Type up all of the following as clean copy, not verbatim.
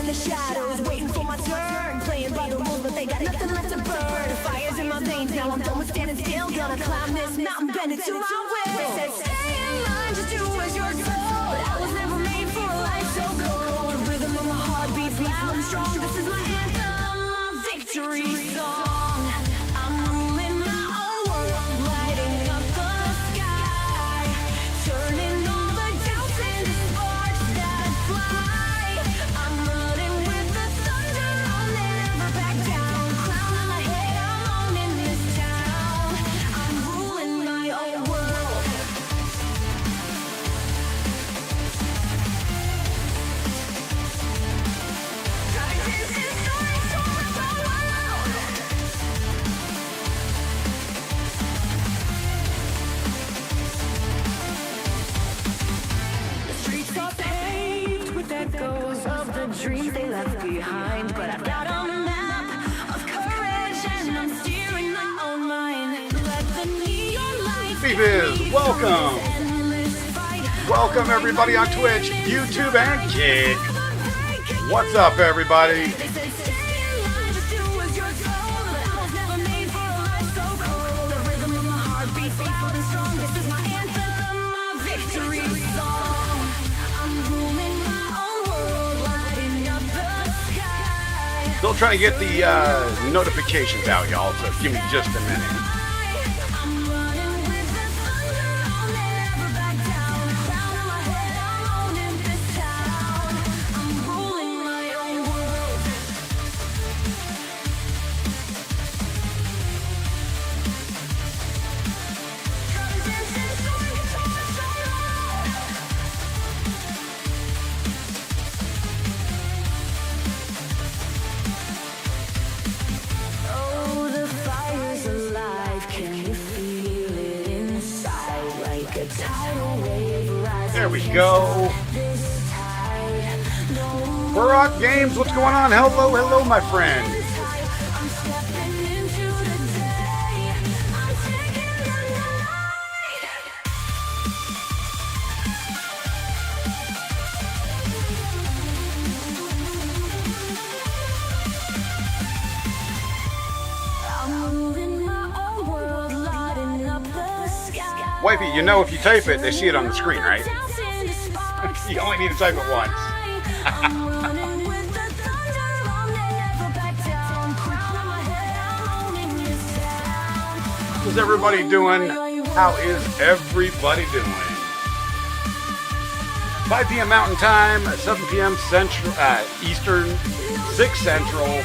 the shadows, waiting for my turn. Playing by the rules, but they got nothing left to burn. Fire's in my veins, now I'm done with standing still. Gonna climb this mountain, bend it to my will. They said, stay in line, just do as you're told. I was never made for a life so cold. The rhythm of my heart beats loud and strong. This is my anthem, my victory song. I'm ruling my own world, lighting up the sky, turning all the doubts into sparks that fly. I'm running with the thunder, I'll never back down. Crown on my head, I'm owning this town. I'm ruling my own world. This is story told around the world. The streets are paved with echoes of the dreams they left behind. But I've got a map of courage and I'm steering my own mind. Let the neon lights Beavis, welcome. Welcome everybody on Twitch, YouTube, and Kick. What's up, everybody? They said stay in line, just do as you're told. But I was never made for a life so cold. The rhythm of my heart beats loud and strong. This is my anthem, my victory song. I'm ruling my own world, lighting up the sky. Still trying to get the notifications out, y'all, so give me just a minute. I'm running with the thunder, I'll never back down. Crown on my head, I'm owning this town. I'm ruling my own world. Oh, the fire's alive. Can you feel it inside? Like a tidal wave rising. There we go. This tide, no Barak Games, what's going on? Hello, hello, my friend. I'm stepping into the day. I'm taking the night. I'm ruling my own world, lighting up the sky. Wifey, you know if you type it, they see it on the screen, right? Doubts into sparks You only need to type it once. I'm running with the thunder, I'll never back down. Crown on my head, I'm owning this town. How's everybody doing? How is everybody doing? 5 p.m. Mountain Time, 7 p.m. Central, Eastern, 6 Central.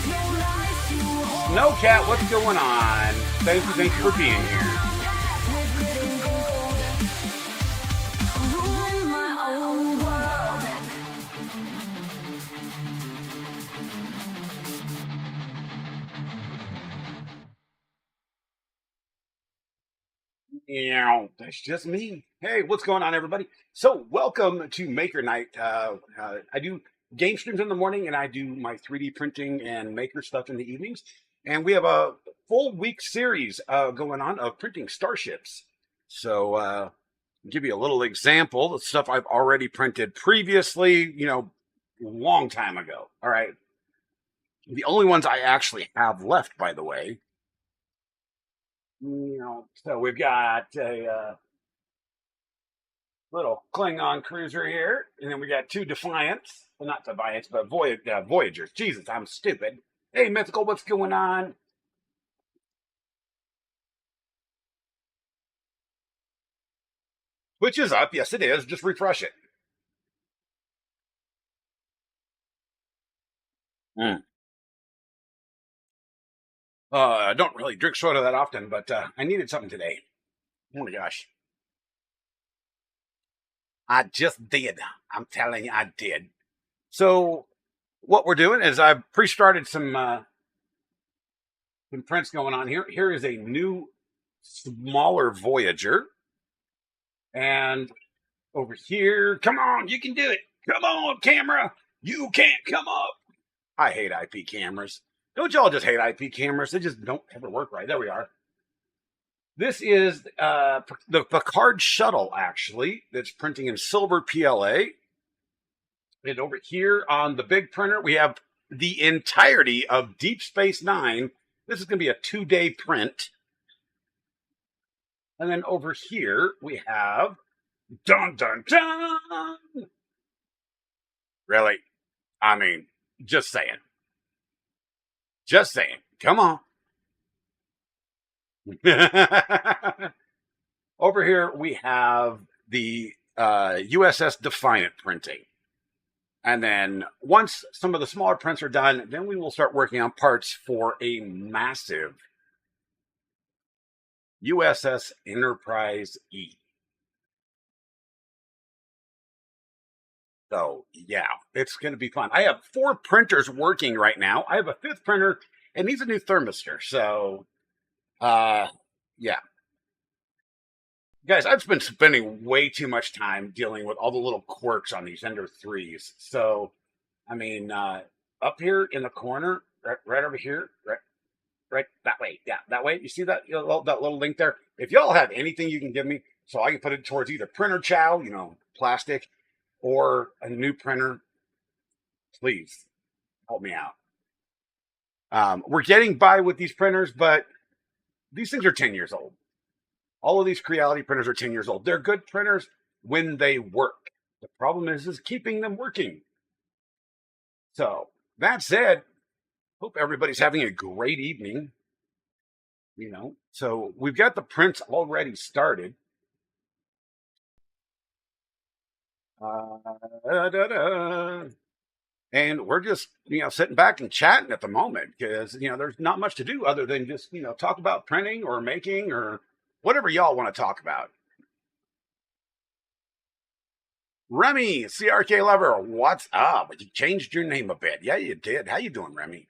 Snowcat, what's going on? Thank you for being here. Ruling my own world. Yeah, that's just me. Hey, what's going on, everybody? So, welcome to Maker Night. I do game streams in the morning, and I do my 3D printing and maker stuff in the evenings. And we have a full week series going on of printing Starships. So, give you a little example of stuff I've already printed previously, a long time ago. All right. The only ones I actually have left, by the way. So we've got a little Klingon cruiser here, and then we got 2 Defiants. Well, not Defiants, but Voyagers. Jesus, I'm stupid. Hey, Mythical, what's going on? Twitch is up. Yes, it is. Just refresh it. I don't really drink soda that often, but I needed something today. Oh my gosh. I just did. I'm telling you, I did. So what we're doing is I've pre-started some prints going on here. Here is a new, smaller Voyager. And over here, come on, you can do it. Come on, camera. You can't come up. I hate IP cameras. Don't y'all just hate IP cameras? They just don't ever work right. There we are. This is the Picard shuttle, actually, that's printing in silver PLA. And over here on the big printer, we have the entirety of Deep Space Nine. This is going to be a 2-day print. And then over here, we have dun dun dun. Really? I mean, just saying. Just saying. Come on. Over here, we have the USS Defiant printing. And then once some of the smaller prints are done, then we will start working on parts for a massive USS Enterprise E. So, yeah, it's going to be fun. I have 4 printers working right now. I have a 5th printer, and he's a new thermistor. So, yeah. Guys, I've been spending way too much time dealing with all the little quirks on these Ender 3s. So, I mean, up here in the corner, right over here, right that way. Yeah, that way. You see that, that little link there? If y'all have anything you can give me so I can put it towards either printer chow, plastic, or a new printer, please help me out. We're getting by with these printers, but these things are 10 years old. All of these Creality printers are 10 years old. They're good printers when they work. The problem is keeping them working. So, that said, hope everybody's having a great evening. So we've got the prints already started. And we're just, sitting back and chatting at the moment because, there's not much to do other than just, talk about printing or making or whatever y'all want to talk about. Remy, CRK Lover, what's up? You changed your name a bit. Yeah, you did. How you doing, Remy?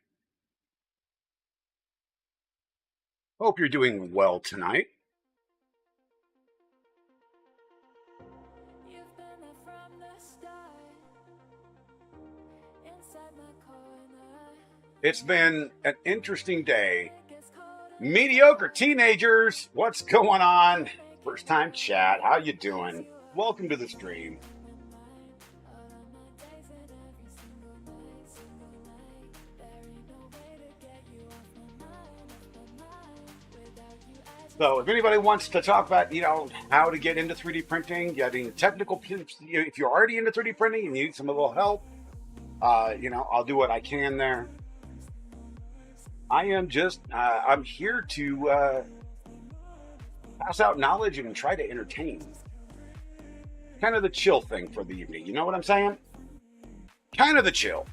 Hope you're doing well tonight. It's been an interesting day. Mediocre teenagers, what's going on? First time chat, how you doing? Welcome to the stream. So if anybody wants to talk about, how to get into 3D printing, getting technical tips, if you're already into 3D printing and you need some little help, I'll do what I can there. I am just, I'm here to pass out knowledge and try to entertain. Kind of the chill thing for the evening. You know what I'm saying? Kind of the chill.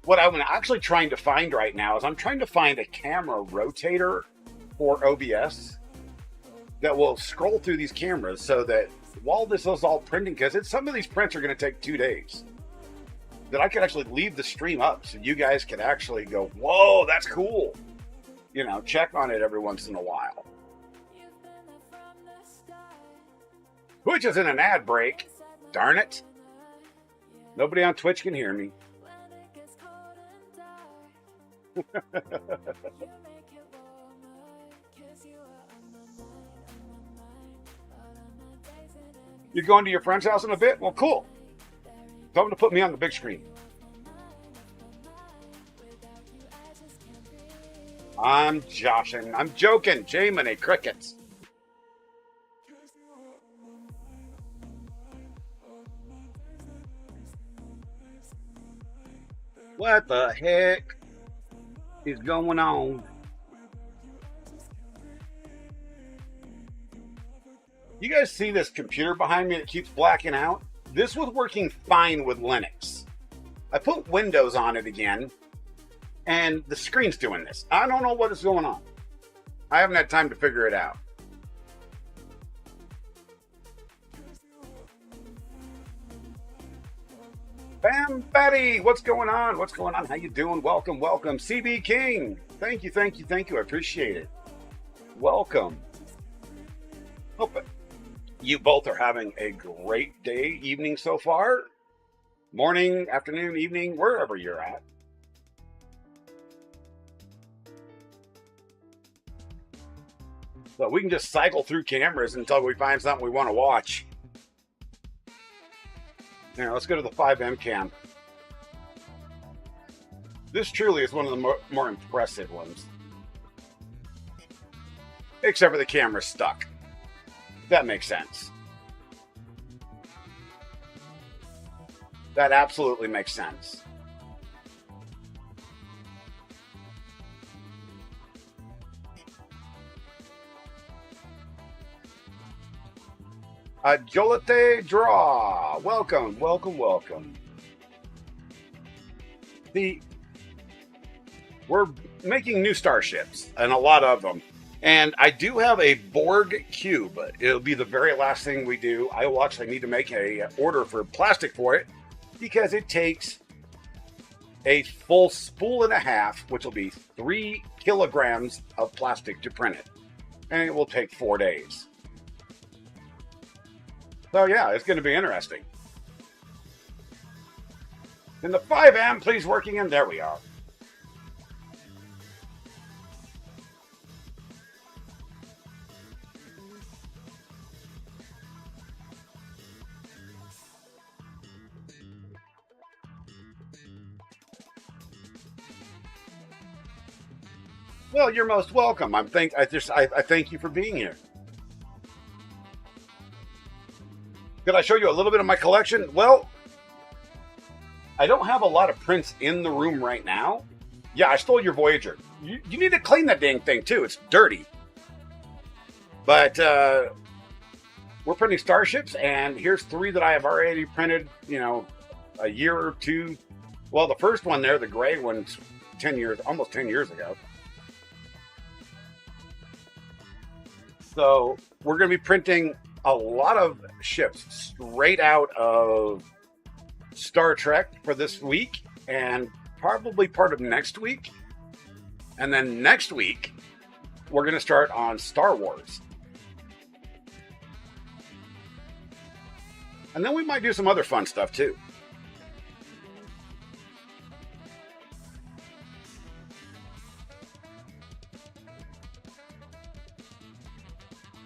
What I'm actually trying to find right now is I'm trying to find a camera rotator for OBS that will scroll through these cameras so that while this is all printing, because some of these prints are going to take 2 days, that I could actually leave the stream up so you guys can actually go, whoa, that's cool. Check on it every once in a while. Twitch is in an ad break. Darn it. Nobody on Twitch can hear me. You're going to your friend's house in a bit? Well, cool. Tell them to put me on the big screen. I'm joshing. I'm joking. Jiminy crickets. What the heck is going on? You guys see this computer behind me that keeps blacking out? This was working fine with Linux. I put Windows on it again, and the screen's doing this. I don't know what is going on. I haven't had time to figure it out. Bam Betty, what's going on? What's going on? How you doing? Welcome, welcome. CB King, thank you, thank you, thank you. I appreciate it. Welcome. Hope you both are having a great day, evening so far. Morning, afternoon, evening, wherever you're at. But we can just cycle through cameras until we find something we want to watch. Now, let's go to the 5M cam. This truly is one of the more impressive ones. Except for the camera's stuck. That makes sense. That absolutely makes sense. Jolete Draw. Welcome, welcome, welcome. We're making new starships, and a lot of them. And I do have a Borg cube. It'll be the very last thing we do. I will actually need to make a order for plastic for it, because it takes a full spool and a half, which will be 3 kilograms of plastic to print it. And it will take 4 days. So yeah, it's going to be interesting. And the 5M, please, working in. There we are. Well, you're most welcome. I thank you for being here. Could I show you a little bit of my collection? Well, I don't have a lot of prints in the room right now. Yeah, I stole your Voyager. You need to clean that dang thing too. It's dirty. But we're printing Starships, and here's 3 that I have already printed, you know, a year or 2. Well, the first one there, the gray one's 10 years, almost 10 years ago. So we're going to be printing a lot of ships straight out of Star Trek for this week, and probably part of next week. And then next week, we're going to start on Star Wars. And then we might do some other fun stuff too.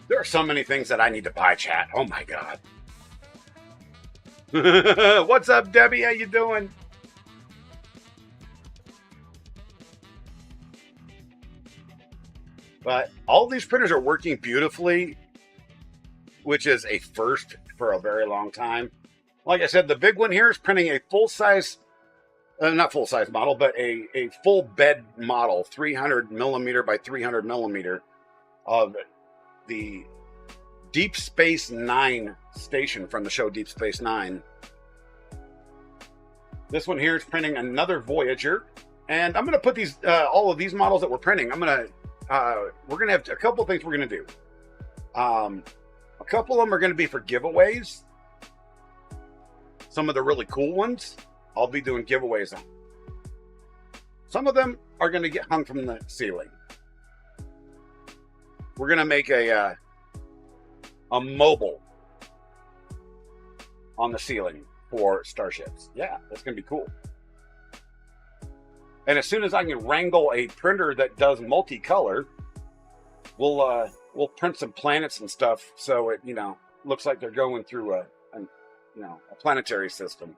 There are so many things that I need to buy, chat. Oh my God. What's up, Debbie? How you doing? But all these printers are working beautifully, which is a first for a very long time. Like I said, the big one here is printing a full-size, not full-size model, but a full bed model, 300 millimeter by 300 millimeter of the Deep Space Nine station from the show Deep Space Nine. This one here is printing another Voyager, and I'm going to put these all of these models that we're printing. we're going to have a couple of things we're going to do. A couple of them are going to be for giveaways. Some of the really cool ones I'll be doing giveaways on. Some of them are going to get hung from the ceiling. We're going to make a mobile on the ceiling for Starships. Yeah, that's going to be cool. And as soon as I can wrangle a printer that does multicolor, we'll print some planets and stuff, so it, you know, looks like they're going through a planetary system.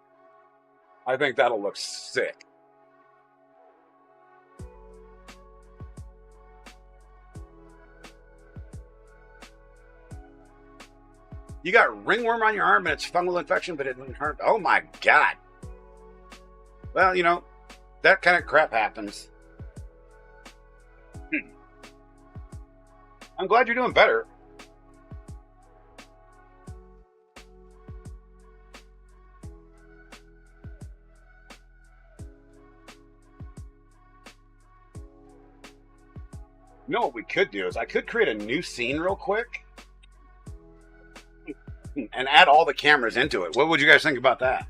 I think that'll look sick. You got ringworm on your arm and it's fungal infection, but it didn't hurt. Oh my God. Well, you know, that kind of crap happens. I'm glad you're doing better. You know what we could do is I could create a new scene real quick and add all the cameras into it. What would you guys think about that?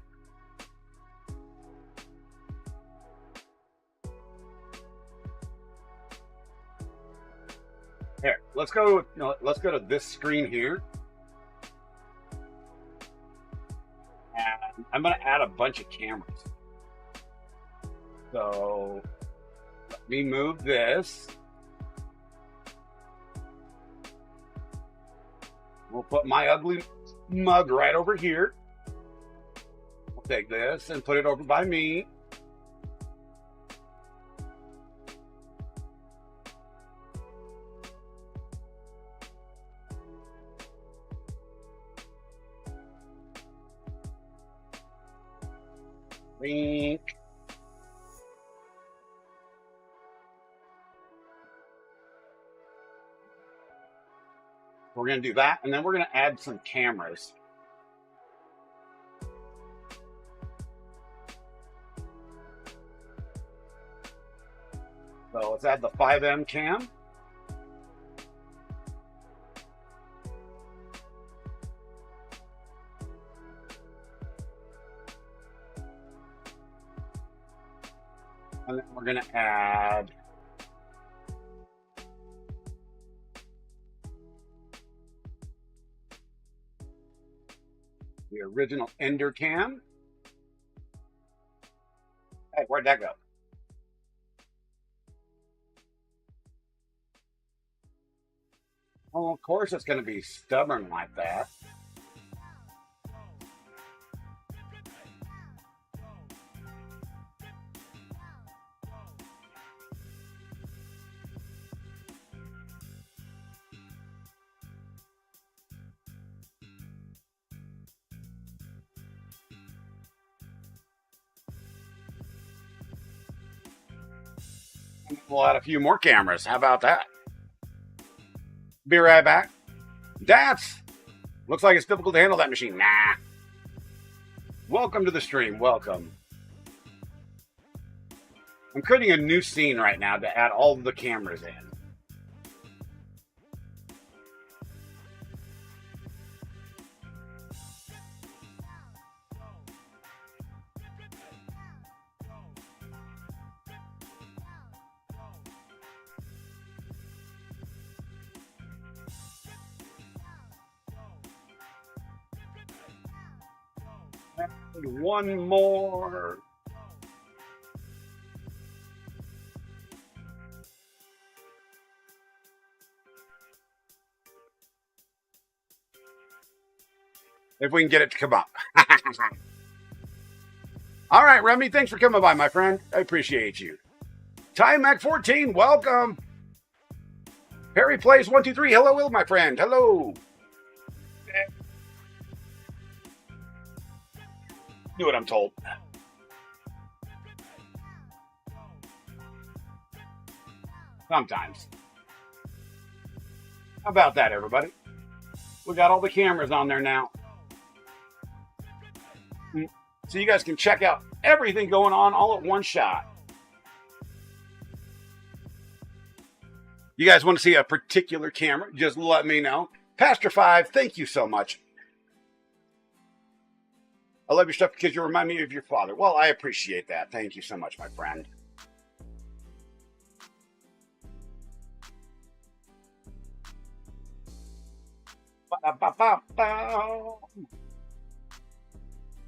Here, let's go to this screen here. And I'm going to add a bunch of cameras. So let me move this. put my ugly mug right over here. I'll take this and put it over by me. Wink. We're going to do that, and then we're going to add some cameras. So let's add the 5M cam. And then we're going to add the original Ender cam. Hey, where'd that go? Oh, of course it's going to be stubborn like that. We'll add a few more cameras. How about that? Be right back. That's looks like it's difficult to handle that machine. Nah. Welcome to the stream. Welcome. I'm creating a new scene right now to add all of the cameras in. And one more. If we can get it to come up. All right, Remy, thanks for coming by, my friend. I appreciate you. Time Mac 14, welcome. Perry Plays 123. Hello, Will, my friend. Hello. Do what I'm told. Sometimes. How about that, everybody? We got all the cameras on there now. So you guys can check out everything going on all at one shot. You guys want to see a particular camera? Just let me know. Pastor 5, thank you so much. I love your stuff because you remind me of your father. Well, I appreciate that. Thank you so much, my friend.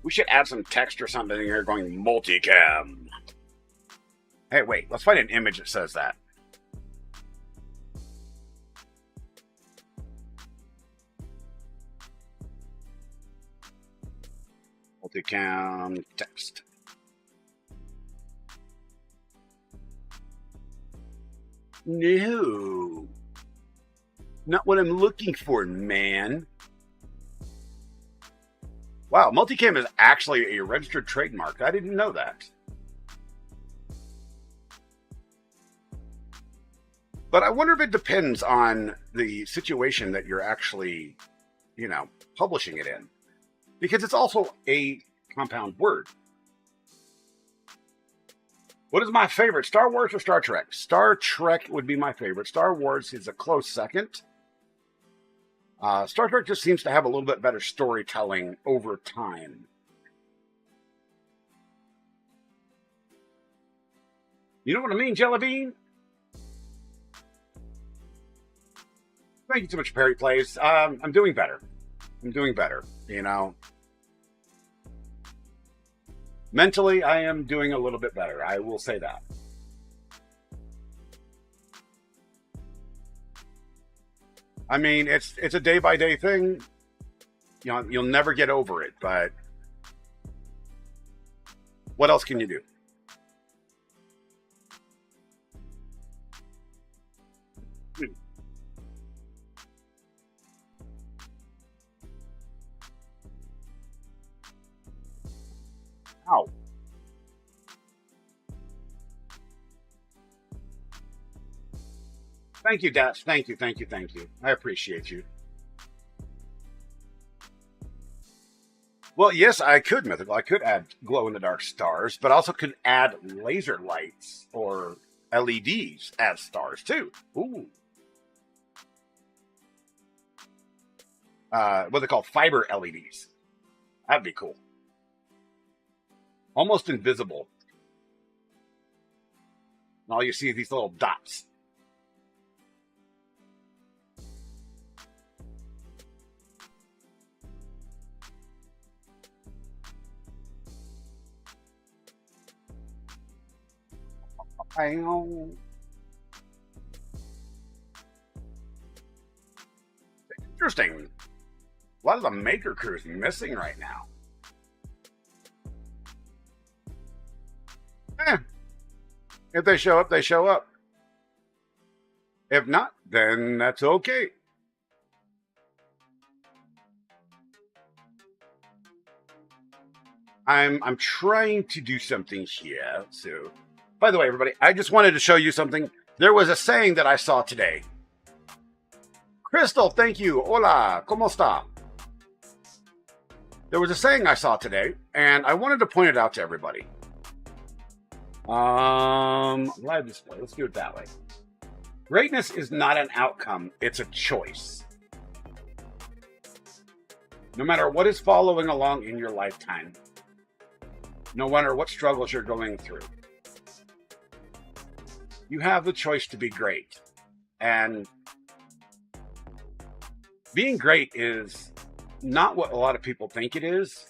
We should add some text or something in here going multicam. Hey, wait. Let's find an image that says that. Multicam text. No. Not what I'm looking for, man. Wow, multicam is actually a registered trademark. I didn't know that. But I wonder if it depends on the situation that you're actually, publishing it in. Because it's also a compound word. What is my favorite, Star Wars or Star Trek? Star Trek would be my favorite. Star Wars is a close second. Star Trek just seems to have a little bit better storytelling over time. You know what I mean, Jelly Bean? Thank you so much, Perry Plays. I'm doing better. Mentally, I am doing a little bit better. I will say that. I mean, it's a day-by-day thing. You know, you'll never get over it, but what else can you do? Ow. Thank you, Dash. Thank you, thank you, thank you. I appreciate you. Well, yes, I could, Mythical. I could add glow in the dark stars, but also could add laser lights or LEDs as stars too. Ooh. What they call fiber LEDs. That'd be cool. Almost invisible. And all you see is these little dots. Interesting. A lot of the maker crew is missing right now. Eh, if they show up, they show up. If not, then that's okay. I'm trying to do something here. So, by the way, everybody, I just wanted to show you something. There was a saying that I saw today. Crystal, thank you. Hola, ¿cómo está? There was a saying I saw today, and I wanted to point it out to everybody. Live display. Let's do it that way. Greatness is not an outcome, it's a choice. No matter what is following along in your lifetime, no matter what struggles you're going through, you have the choice to be great. And being great is not what a lot of people think it is.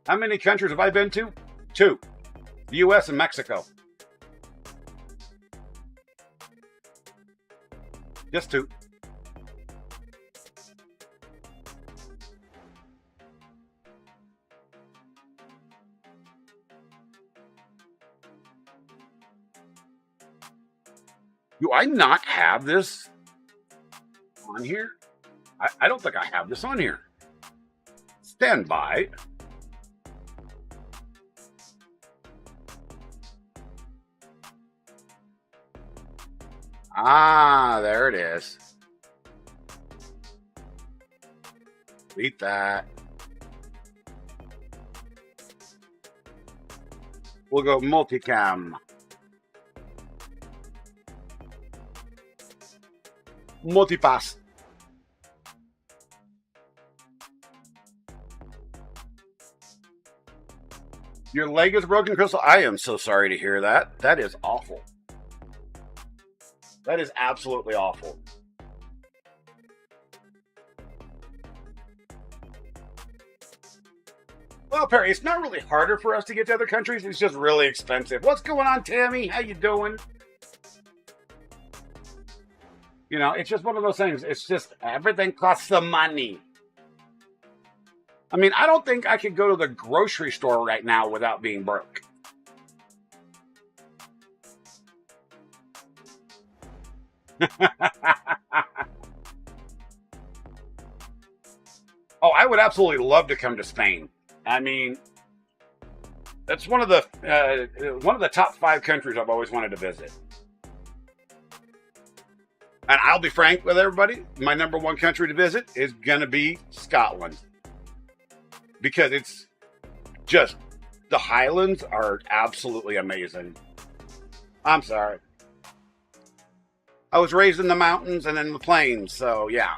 How many countries have I been to? 2. The US and Mexico. Just 2. Do I not have this on here? I don't think I have this on here. Stand by. Ah, there it is. Delete that. We'll go multicam. Multipass. Your leg is broken, Crystal? I am so sorry to hear that. That is awful. That is absolutely awful. Well, Perry, it's not really harder for us to get to other countries. It's just really expensive. What's going on, Tammy? How you doing? You know, it's just one of those things. It's just everything costs some money. I mean, I don't think I could go to the grocery store right now without being broke. Oh, I would absolutely love to come to Spain. I mean, that's one of the top 5 countries I've always wanted to visit. And I'll be frank with everybody, my number 1 country to visit is going to be Scotland. Because it's just, the Highlands are absolutely amazing. I'm sorry. I was raised in the mountains and in the plains, so yeah.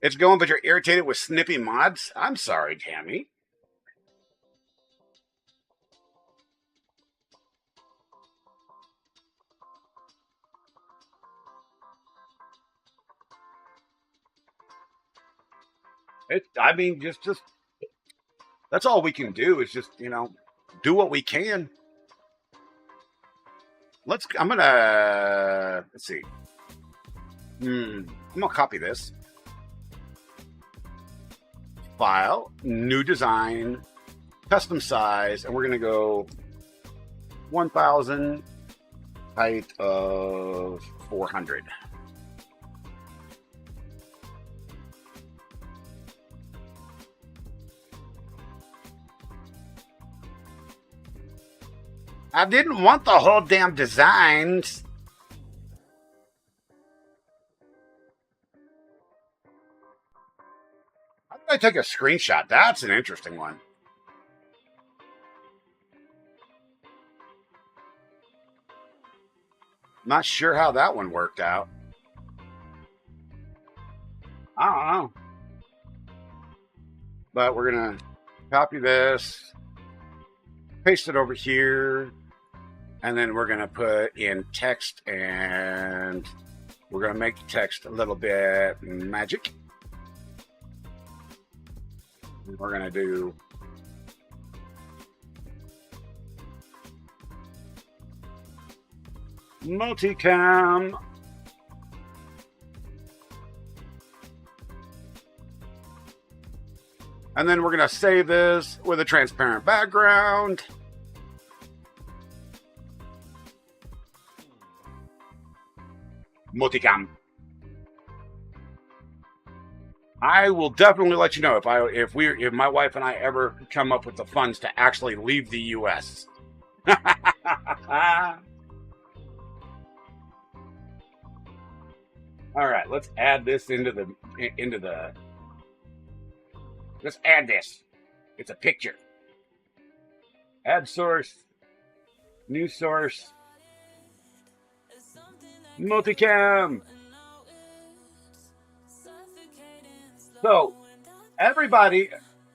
It's going, but you're irritated with snippy mods? I'm sorry, Tammy. I mean, just that's all we can do is just, you know, do what we can. Let's see. I'm gonna copy this. File, new design, custom size, and we're gonna go 1000, height of 400. I didn't want the whole damn designs. How did I take a screenshot? That's an interesting one. Not sure how that one worked out. I don't know. But we're going to copy this, paste it over here, and then we're going to put in text, and we're going to make the text a little bit magic. We're going to do multicam. And then we're going to save this with a transparent background. Multicam. I will definitely let you know if my wife and I ever come up with the funds to actually leave the US. All right, let's add this into the. Let's add this. It's a picture. Add source. New source. Multicam. So, everybody,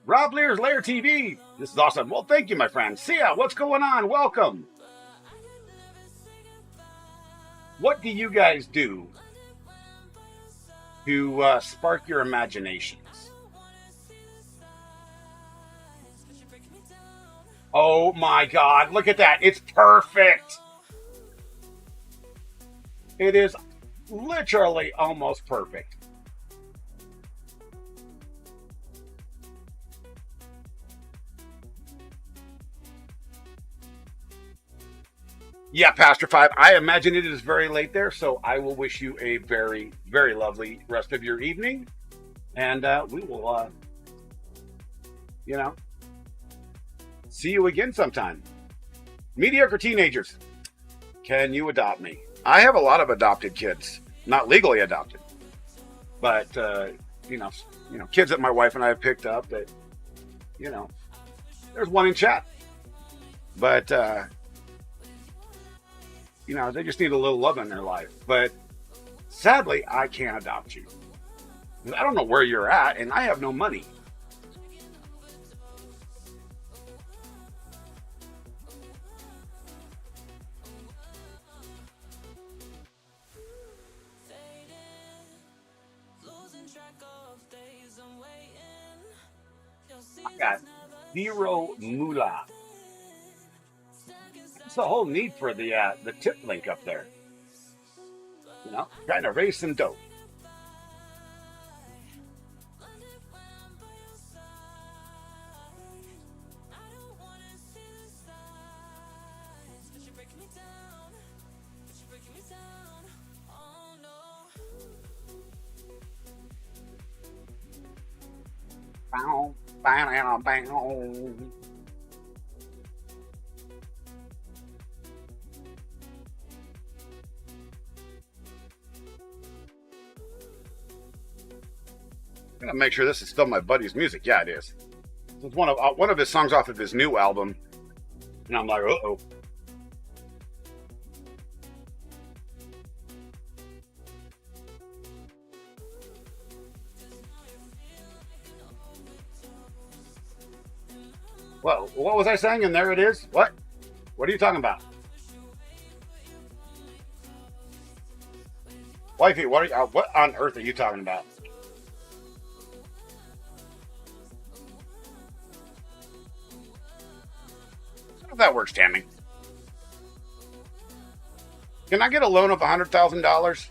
Rob Lear's Lair TV. This is awesome. Well, thank you, my friend. See ya. What's going on? Welcome. What do you guys do to spark your imaginations? Oh my God, look at that. It's perfect. It is literally almost perfect. Yeah, Pastor Five, I imagine it is very late there, so I will wish you a very, very lovely rest of your evening. And we will, see you again sometime. Mediocre teenagers, can you adopt me? I have a lot of adopted kids, not legally adopted, but kids that my wife and I have picked up that, there's one in chat, but they just need a little love in their life. But sadly, I can't adopt you. I don't know where you're at, and I have no money. I got zero moolah. That's the whole need for the tip link up there. Trying to raise some dough. Bow, bow, bow. I'm gonna make sure this is still my buddy's music. Yeah, it is. It's one of his songs off of his new album, and I'm like, uh-oh. Well, what was I saying? And there it is. What? What are you talking about? Wifey, what on earth are you talking about? if that works, Tammy. Can I get a loan of $100,000?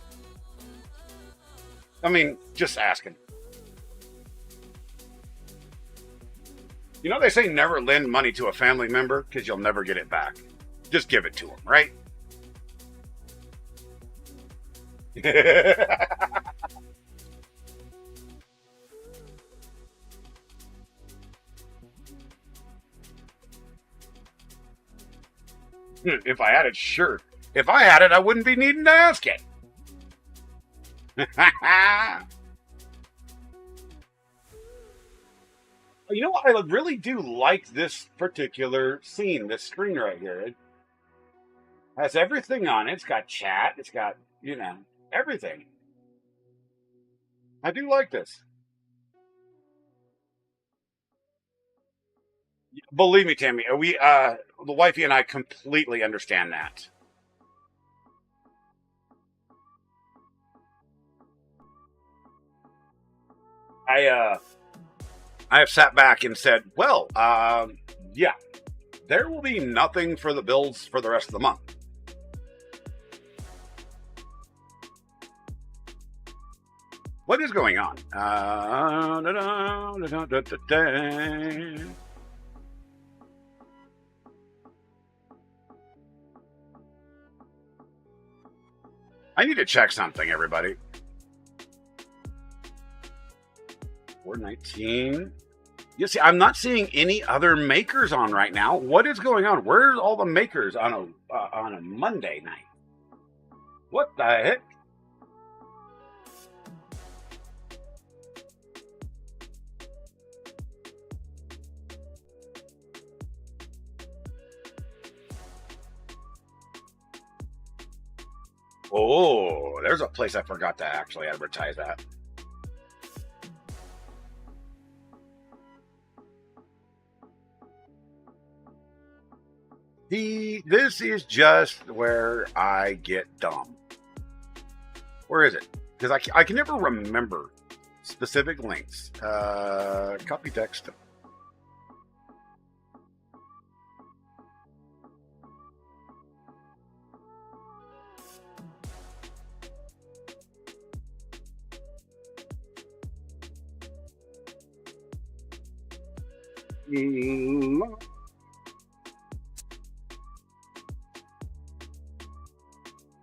I mean, just asking. You know, they say never lend money to a family member because you'll never get it back. Just give it to them, right? If I had it, sure. If I had it, I wouldn't be needing to ask it. You know what? I really do like this particular scene, this screen right here. It has everything on it. It's got chat. It's got, you know, everything. I do like this. Believe me, Tammy, the wifey and I completely understand that. I have sat back and said, well, yeah, there will be nothing for the bills for the rest of the month. What is going on? I need to check something, everybody. 419. You see, I'm not seeing any other makers on right now. What is going on? Where's all the makers on a Monday night? What the heck? Oh, there's a place I forgot to actually advertise at. This is just where I get dumb. Where is it? Because I can never remember specific links. Copy text.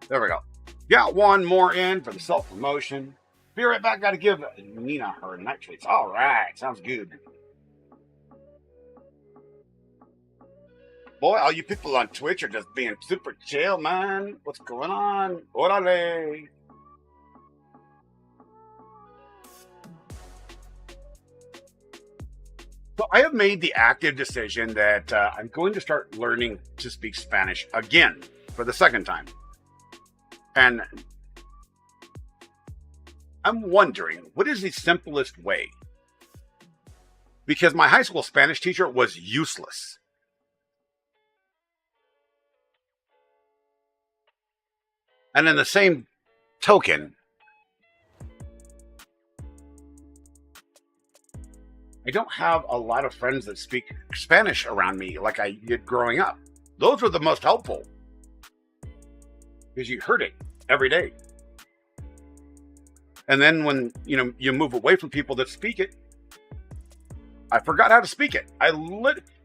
There we go. Got one more in for the self-promotion. Be right back. Got to give Nina her nitrates. All right. Sounds good. Boy, all you people on Twitch are just being super chill, man. What's going on? Orale. So I have made the active decision that I'm going to start learning to speak Spanish again for the second time. And I'm wondering, what is the simplest way? Because my high school Spanish teacher was useless. And in the same token, I don't have a lot of friends that speak Spanish around me like I did growing up. Those were the most helpful. Because you heard it every day. And then when you move away from people that speak it, I forgot how to speak it.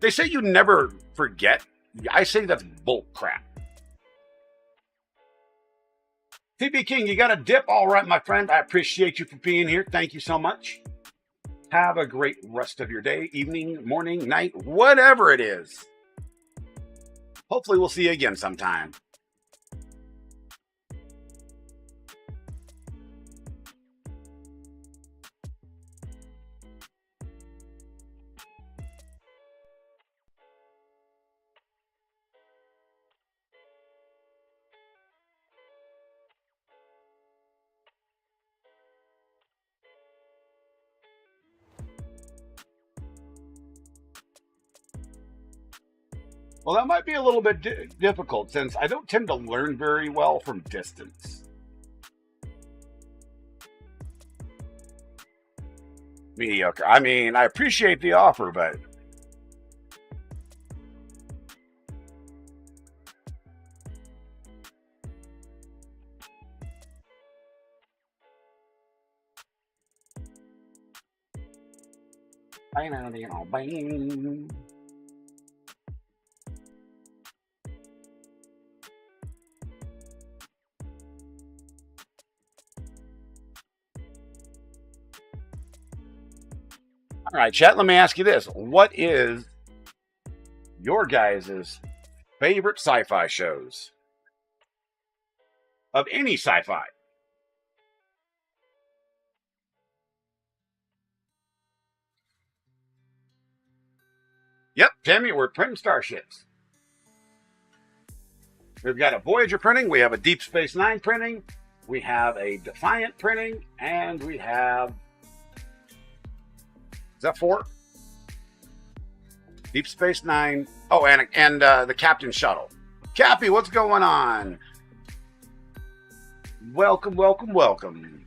They say you never forget. I say that's bull crap. TB King, you got a dip? All right, my friend. I appreciate you for being here. Thank you so much. Have a great rest of your day, evening, morning, night, whatever it is. Hopefully we'll see you again sometime. Well, that might be a little bit difficult since I don't tend to learn very well from distance. Mediocre. I mean, I appreciate the offer, but Bang. All right, chat, let me ask you this. What is your guys' favorite sci-fi shows? Of any sci-fi? Yep, Tammy, we're printing Starships. We've got a Voyager printing, we have a Deep Space Nine printing, we have a Defiant printing, and we have... Is that 4? Deep Space Nine. Oh, and the Captain Shuttle. Cappy, what's going on? Welcome, welcome, welcome.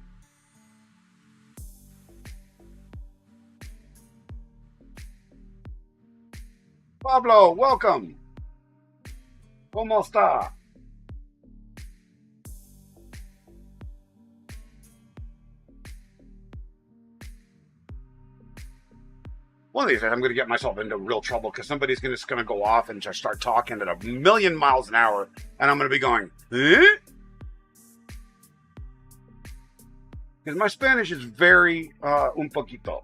Pablo, welcome. ¿Cómo está? One of these days, I'm going to get myself into real trouble because somebody's just going to go off and just start talking at 1,000,000 miles an hour, and I'm going to be going, eh? Because my Spanish is very un poquito.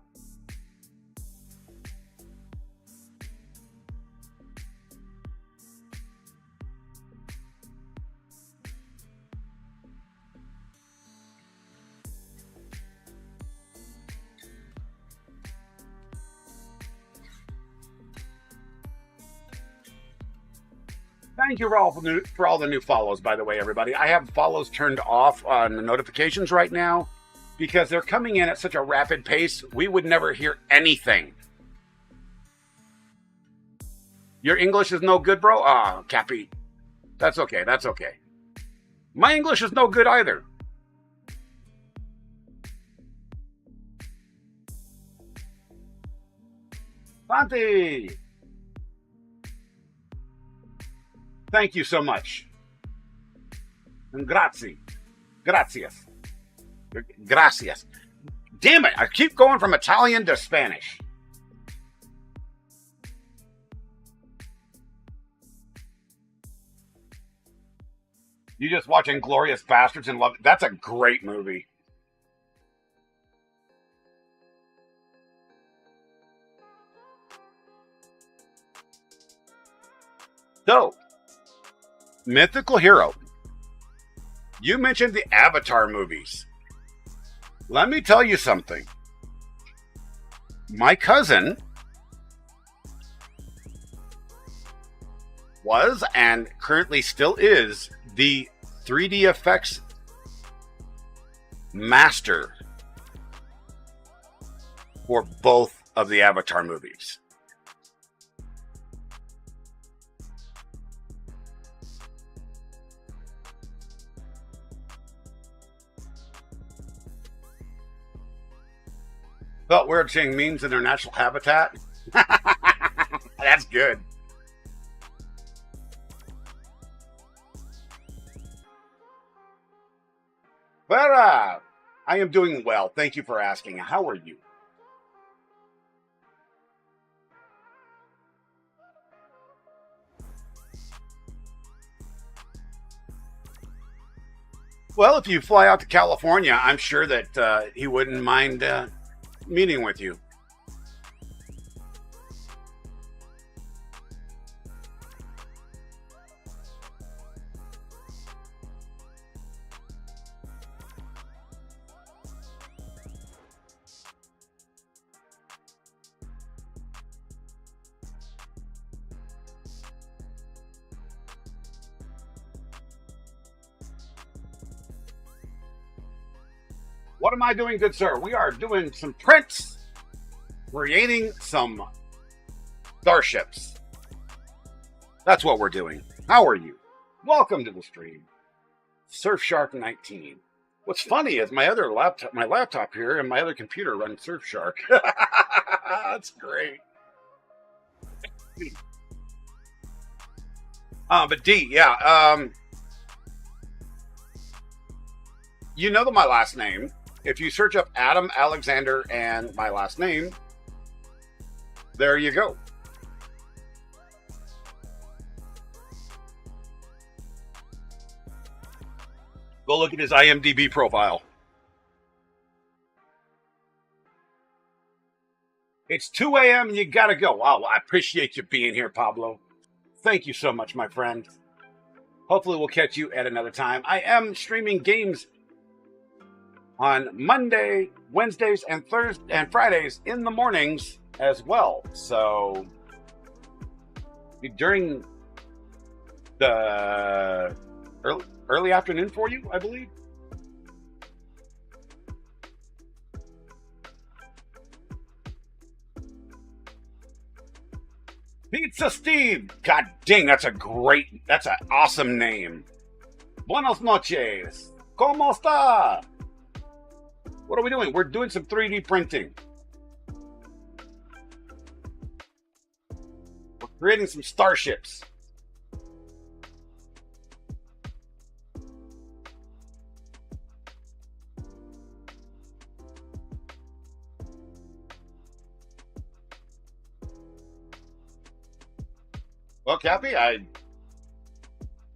Thank you for all the new follows, by the way, everybody. I have follows turned off on the notifications right now because they're coming in at such a rapid pace, we would never hear anything. Your English is no good, bro? Ah, Cappy. That's okay, that's okay. My English is no good either. Santi! Thank you so much. And grazie. Gracias. Gracias. Damn it, I keep going from Italian to Spanish. You just watching Glorious Bastards and love it. That's a great movie. So, mythical hero. You mentioned the Avatar movies. Let me tell you something. My cousin was and currently still is the 3D effects master for both of the Avatar movies. Felt weird seeing memes in their natural habitat. That's good. But I am doing well. Thank you for asking. How are you? Well, if you fly out to California, I'm sure that he wouldn't mind meeting with you. What am I doing, good sir? We are doing some prints, creating some Starships. That's what we're doing. How are you? Welcome to the stream. Surfshark 19. What's funny is my laptop here and my other computer run Surfshark. That's great. But D, yeah. You know my last name. If you search up Adam Alexander and my last name, There you go. Go look at his IMDb profile. It's 2 a.m. and you gotta go. Wow, I appreciate you being here, Pablo. Thank you so much, my friend. Hopefully we'll catch you at another time. I am streaming games on Monday, Wednesdays, and Thursdays and Fridays in the mornings as well. So during the early afternoon for you, I believe. Pizza Steve. God dang, that's an awesome name. Buenos noches. ¿Cómo está? What are we doing? We're doing some 3D printing. We're creating some starships. Well, Cappy,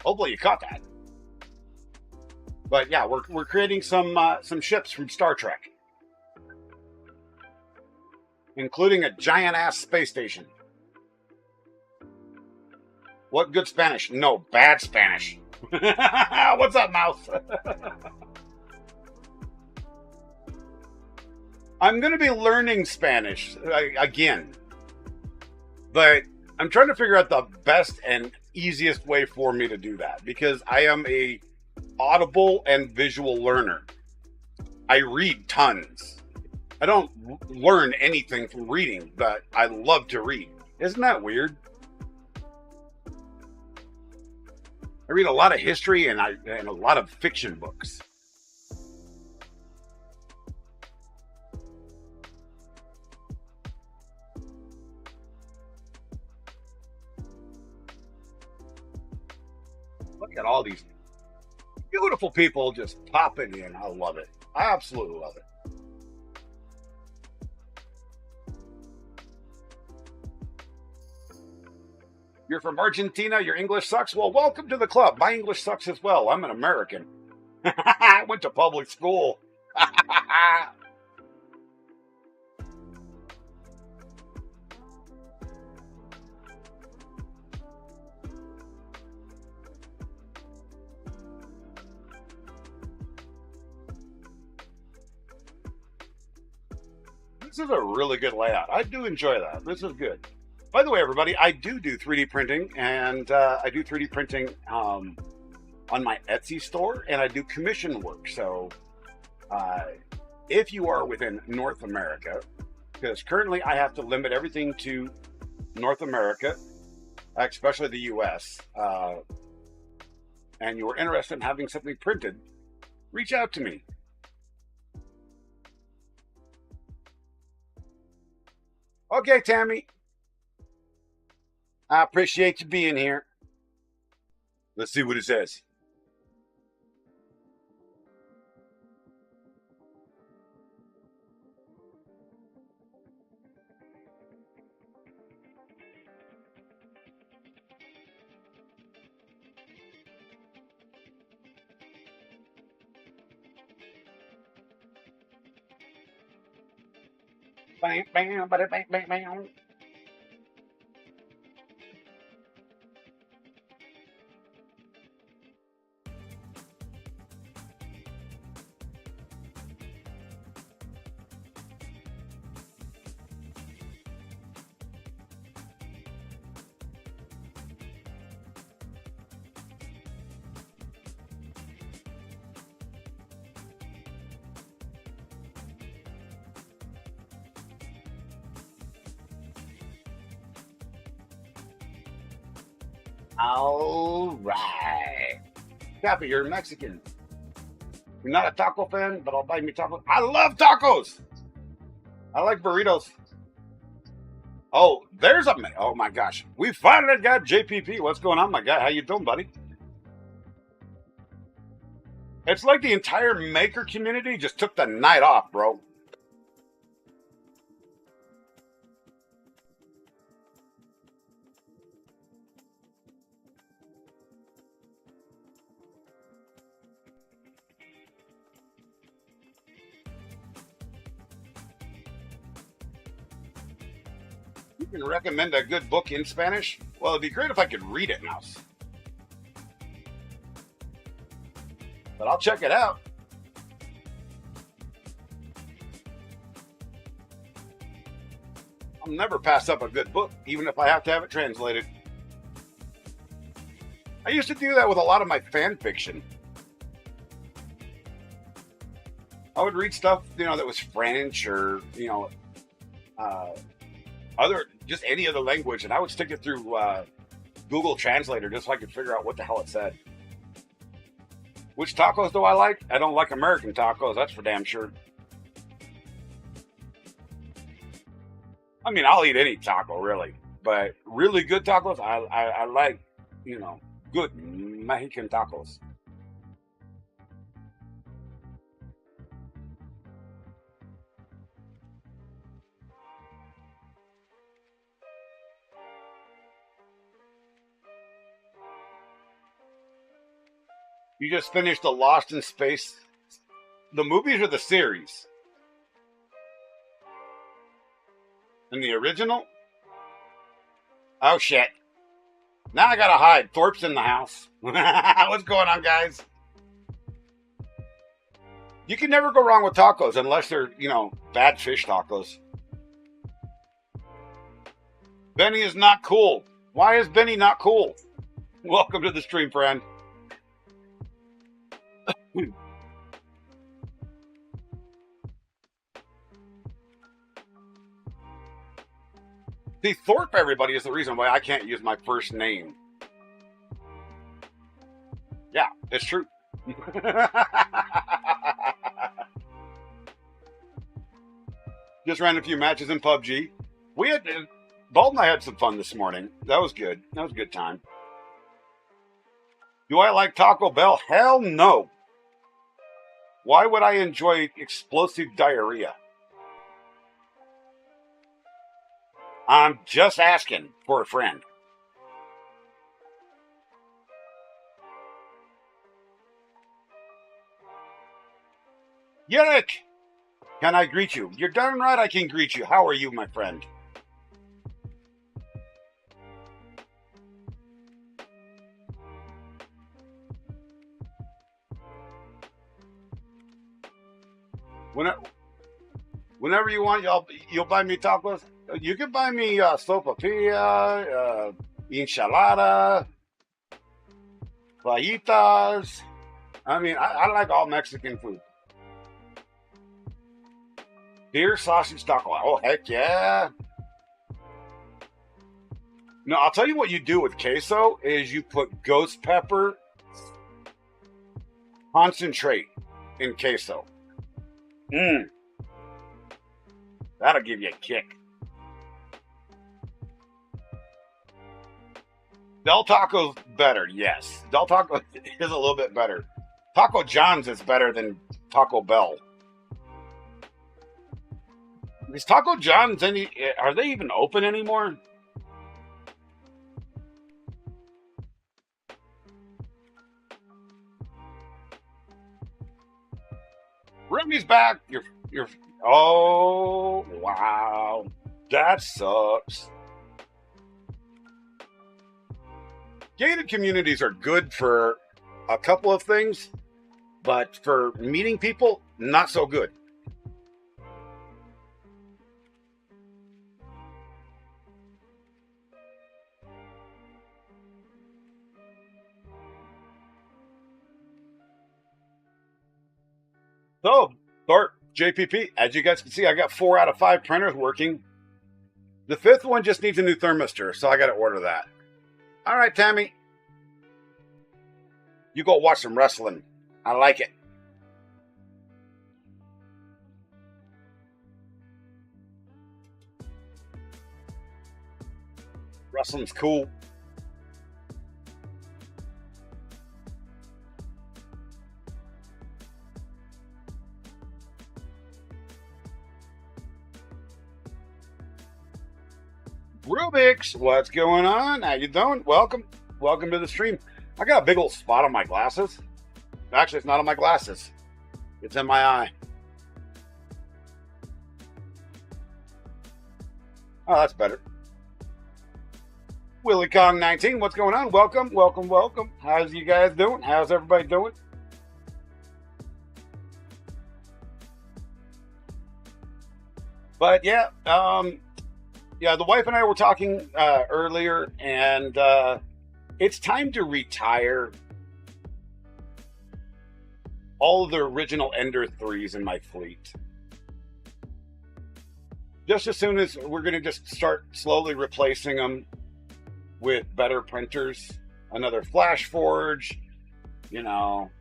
hopefully you caught that. But yeah, we're creating some ships from Star Trek, including a giant ass space station. What good Spanish? No, bad Spanish. What's up, Mouse? I'm going to be learning Spanish again, but I'm trying to figure out the best and easiest way for me to do that, because I am a audible and visual learner. I read tons. I don't learn anything from reading, but I love to read. Isn't that weird? I read a lot of history and a lot of fiction books. Look at all these beautiful people just popping in. I love it. I absolutely love it. You're from Argentina, your English sucks? Well, welcome to the club. My English sucks as well. I'm an American. I went to public school. This is a really good layout. I do enjoy that. This is good. By the way, everybody, I do 3D printing, and I do 3D printing on my Etsy store, and I do commission work. So if you are within North America, because currently I have to limit everything to North America, especially the US, and you're interested in having something printed, reach out to me. Okay, Tammy. I appreciate you being here. Let's see what it says. Bam, bam, bada, bam, bam, bam. All right. Cappy, you're Mexican. You're not a taco fan, but I'll buy me tacos. I love tacos. I like burritos. Oh, oh my gosh. We finally got JPP. What's going on, my guy? How you doing, buddy? It's like the entire maker community just took the night off, bro. You can recommend a good book in Spanish? Well, it'd be great if I could read it, Mouse. But I'll check it out. I'll never pass up a good book, even if I have to have it translated. I used to do that with a lot of my fan fiction. I would read stuff, that was French or, just any other language, and I would stick it through Google Translator just so I could figure out what the hell it said. Which tacos do I like? I don't like American tacos, that's for damn sure. I mean, I'll eat any taco, really. But really good tacos, I like, good Mexican tacos. You just finished the Lost in Space. The movies or the series? And the original? Oh shit. Now I gotta hide. Thorpe's in the house. What's going on, guys? You can never go wrong with tacos unless they're, bad fish tacos. Benny is not cool. Why is Benny not cool? Welcome to the stream, friend. See, Thorpe, everybody, is the reason why I can't use my first name. Yeah, it's true. Just ran a few matches in PUBG. Bald and I had some fun this morning. That was good. That was a good time. Do I like Taco Bell? Hell no. Why would I enjoy explosive diarrhea? I'm just asking for a friend. Yerrick! Can I greet you? You're darn right I can greet you. How are you, my friend? Whenever you want, you'll buy me tacos. You can buy me sopapilla, enchilada, fajitas. I mean, I like all Mexican food. Beer, sausage, taco. Oh, heck yeah. No, I'll tell you what you do with queso is you put ghost pepper concentrate in queso. That'll give you a kick. Del Taco's better, yes. Del Taco is a little bit better. Taco John's is better than Taco Bell. Is Taco John's are they even open anymore? Remy's back. Oh, wow. That sucks. Gated communities are good for a couple of things, but for meeting people, not so good. So, Thorpe, JPP, as you guys can see, I got 4 out of 5 printers working. The 5th one just needs a new thermistor, so I got to order that. All right, Tammy. You go watch some wrestling. I like it. Wrestling's cool. Rubik's, what's going on? How you doing? Welcome to the stream. I got a big old spot on my glasses. Actually, it's not on my glasses. It's in my eye. Oh, that's better. Willie Kong 19, what's going on? Welcome, welcome, welcome. How's you guys doing? How's everybody doing? But yeah, the wife and I were talking earlier, and it's time to retire all of the original Ender 3s in my fleet. Just as soon as we're going to just start slowly replacing them with better printers, another Flash Forge, you know,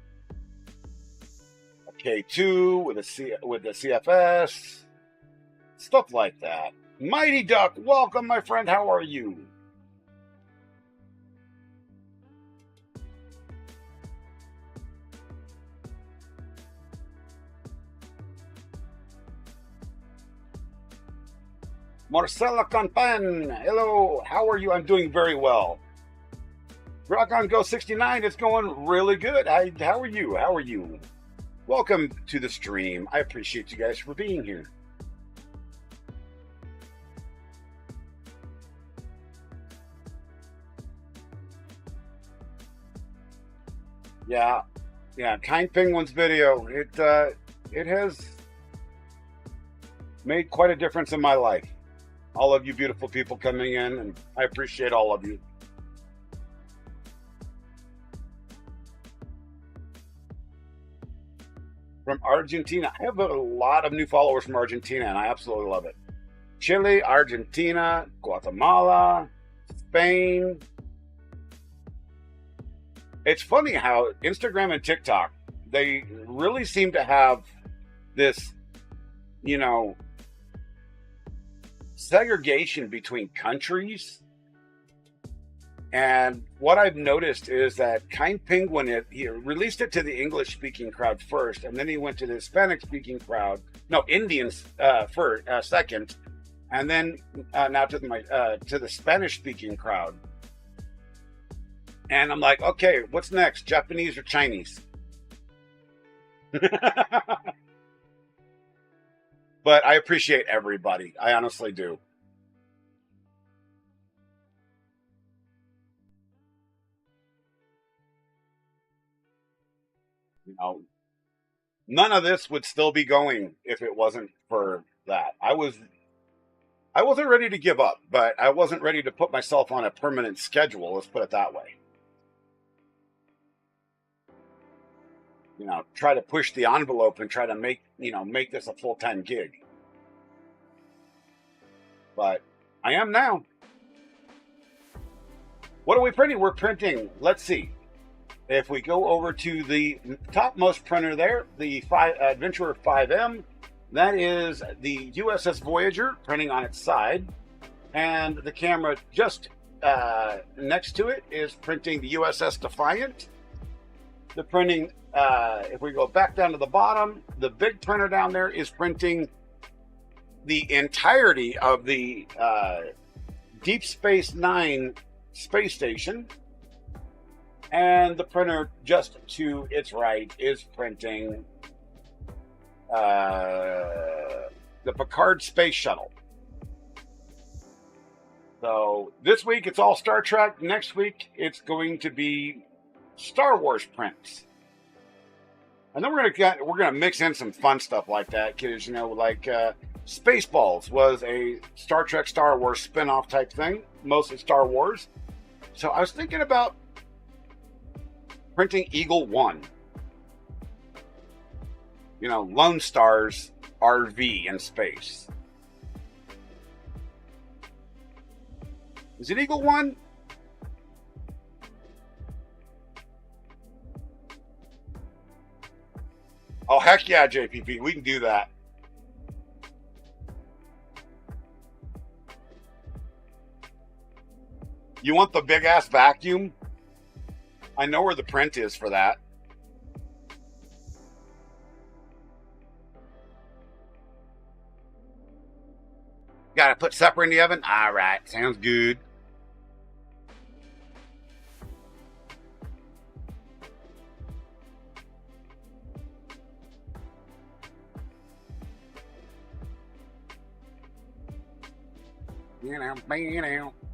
a K2 with the CFS, stuff like that. Mighty Duck, welcome, my friend. How are you? Marcela Campan, hello, how are you? I'm doing very well. Rock on Go 69, it's going really good. How are you? How are you? Welcome to the stream. I appreciate you guys for being here. Yeah, Kind Penguin's video, it has made quite a difference in my life. All of you beautiful people coming in, and I appreciate all of you. From Argentina. I have a lot of new followers from Argentina, and I absolutely love it. Chile, Argentina, Guatemala, Spain. It's funny how Instagram and TikTok, they really seem to have this, segregation between countries. And what I've noticed is that Kind Penguin, he released it to the English speaking crowd first, and then he went to the Hispanic speaking crowd, Indians first, second, and then now to the Spanish speaking crowd. And I'm like, okay, what's next, Japanese or Chinese? But I appreciate everybody. I honestly do. None of this would still be going if it wasn't for that. I wasn't ready to give up, but I wasn't ready to put myself on a permanent schedule. Let's put it that way. Try to push the envelope and try to make this a full-time gig. But I am now. What are we printing? We're printing, let's see. If we go over to the topmost printer there, the Adventurer 5M, that is the USS Voyager printing on its side. And the camera just next to it is printing the USS Defiant. The printing, if we go back down to the bottom, the big printer down there is printing the entirety of the Deep Space Nine space station. And the printer just to its right is printing the Picard Space Shuttle. So this week it's all Star Trek. Next week it's going to be Star Wars prints. And then we're gonna mix in some fun stuff like that, because like Spaceballs was a Star Trek Star Wars spin-off type thing, mostly Star Wars. So I was thinking about printing Eagle 1. Lone Star's RV in space. Is it Eagle 1? Oh, heck yeah, JPP. We can do that. You want the big-ass vacuum? I know where the print is for that. Got to put supper in the oven? All right, sounds good.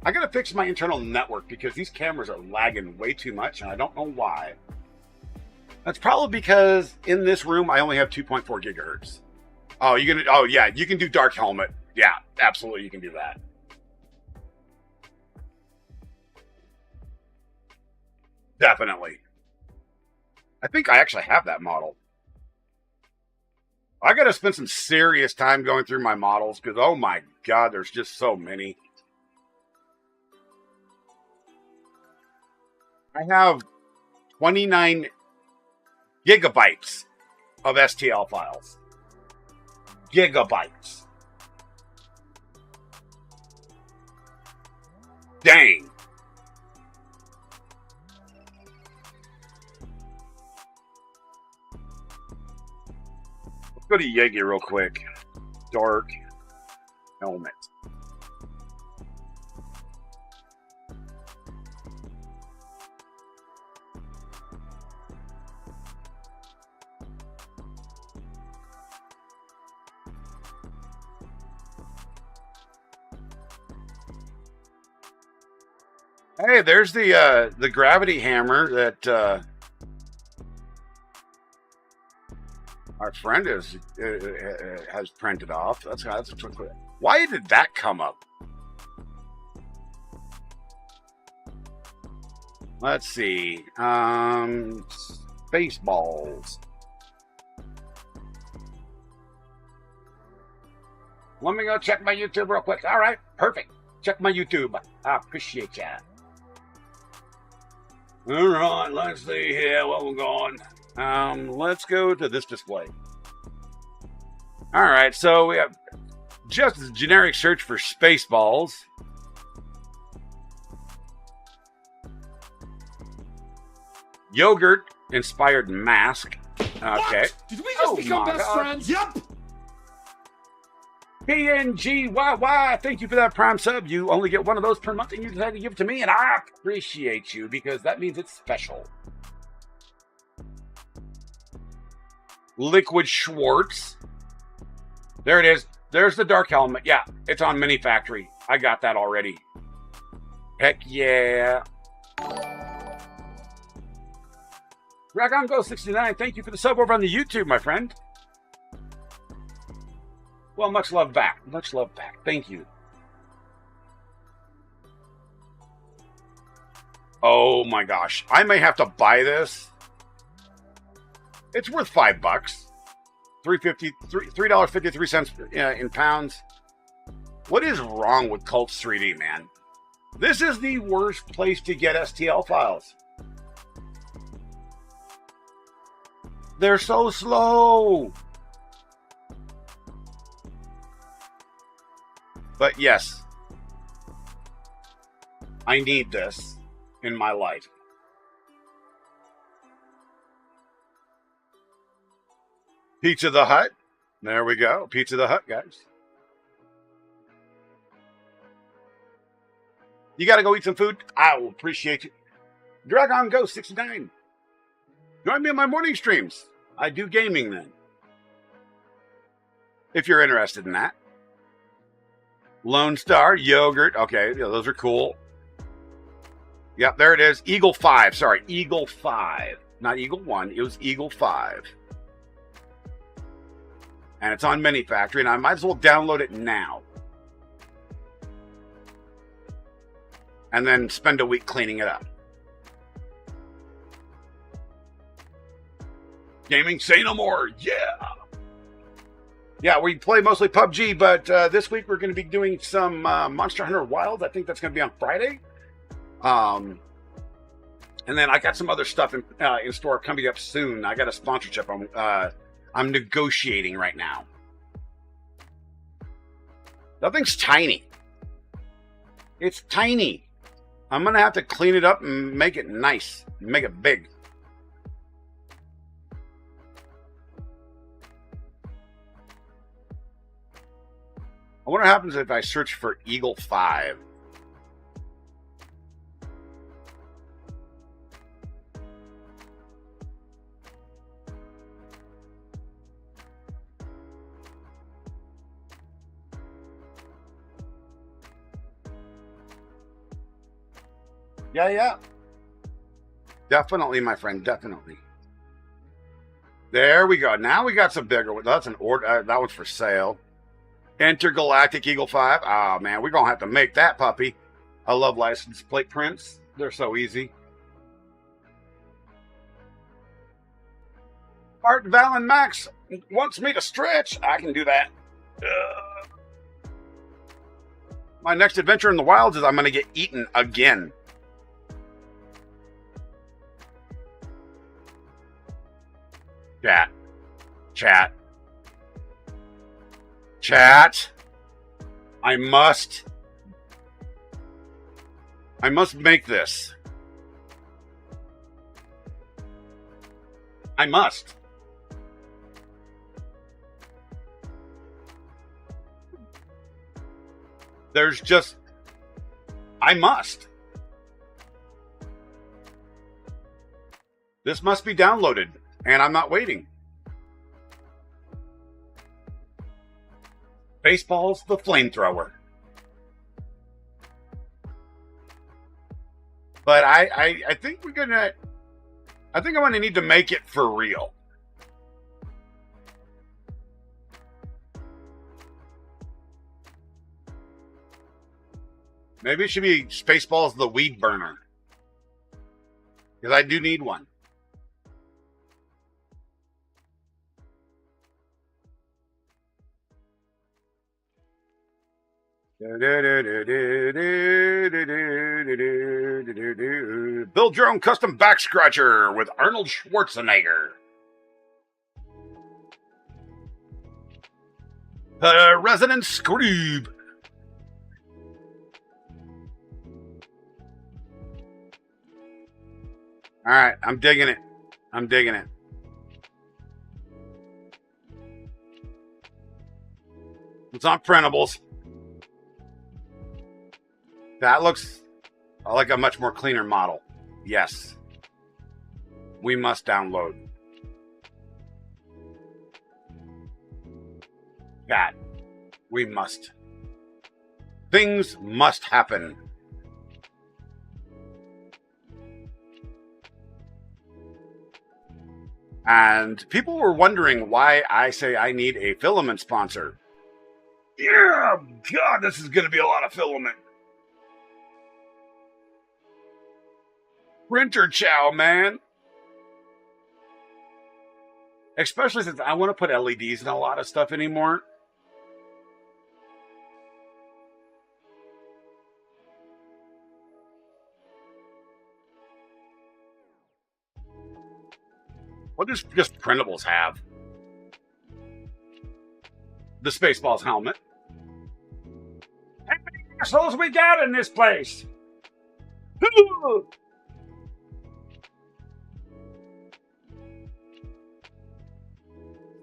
I gotta fix my internal network because these cameras are lagging way too much, and I don't know why. That's probably because in this room I only have 2.4 gigahertz. Oh, you can? Oh, yeah, you can do dark helmet. Yeah, absolutely, you can do that. Definitely. I think I actually have that model. I got to spend some serious time going through my models because, oh my God, there's just so many. I have 29 gigabytes of STL files. Gigabytes. Dang. Let's go to Yegi real quick. Dark helmet. Hey, there's the gravity hammer that our friend has printed off. That's why did that come up? Let's see. Spaceballs. Let me go check my YouTube real quick. All right, perfect. Check my YouTube. I appreciate that. All right, let's see here what we're going. Let's go to this display. All right, so we have just a generic search for Spaceballs. Yogurt inspired mask. Okay. What? Did we just become best friends? Yep. PNGYY, thank you for that Prime sub. You only get one of those per month, and you decided to give it to me, and I appreciate you because that means it's special. Liquid Schwartz. There it is. There's the dark helmet. Yeah, it's on Mini Factory. I got that already. Heck yeah. Dragon Go 69, thank you for the sub over on the YouTube, my friend. Well, much love back. Much love back. Thank you. Oh my gosh. I may have to buy this. It's worth $5. $3.53 in pounds. What is wrong with Cults 3D, man? This is the worst place to get STL files. They're so slow. But yes, I need this in my life. Pizza the Hut. There we go. Pizza the Hut, guys. You got to go eat some food? I will appreciate you. Dragon Ghost 69. Join me on my morning streams. I do gaming then. If you're interested in that. Lone Star, Yogurt. Okay, yeah, those are cool. Yep, there it is. Eagle 5. Sorry, Eagle 5. Not Eagle 1. It was Eagle 5. And it's on Mini Factory, and I might as well download it now. And then spend a week cleaning it up. Gaming, say no more. Yeah. Yeah, we play mostly PUBG, but this week we're going to be doing some Monster Hunter Wilds. I think that's going to be on Friday. And then I got some other stuff in store coming up soon. I got a sponsorship I'm negotiating right now. That thing's tiny. It's tiny. I'm going to have to clean it up and make it nice. Make it big. I wonder what happens if I search for Eagle 5. Yeah, yeah. Definitely, my friend, definitely. There we go. Now we got some bigger ones. That's an order. That one's for sale. Intergalactic Eagle 5. Oh, man, we're going to have to make that puppy. I love license plate prints. They're so easy. Art Valen Max wants me to stretch. I can do that. My next adventure in the wilds is I'm going to get eaten again. Chat. Chat. Chat. I must make this. I must. There's just, I must. This must be downloaded, and I'm not waiting. Baseball's the flamethrower. But I think I'm gonna need to make it for real. Maybe it should be Spaceballs the weed burner. Because I do need one. Build your own custom back scratcher with Arnold Schwarzenegger. Resident Scroob. All right, I'm digging it. I'm digging it. It's on printables. That looks like a much more cleaner model. Yes. We must download. That. We must. Things must happen. And people were wondering why I say I need a filament sponsor. Yeah, God, this is going to be a lot of filament. Printer chow, man. Especially since I want to put LEDs in a lot of stuff anymore. What does just printables have? The Spaceballs helmet. How many assholes we got in this place?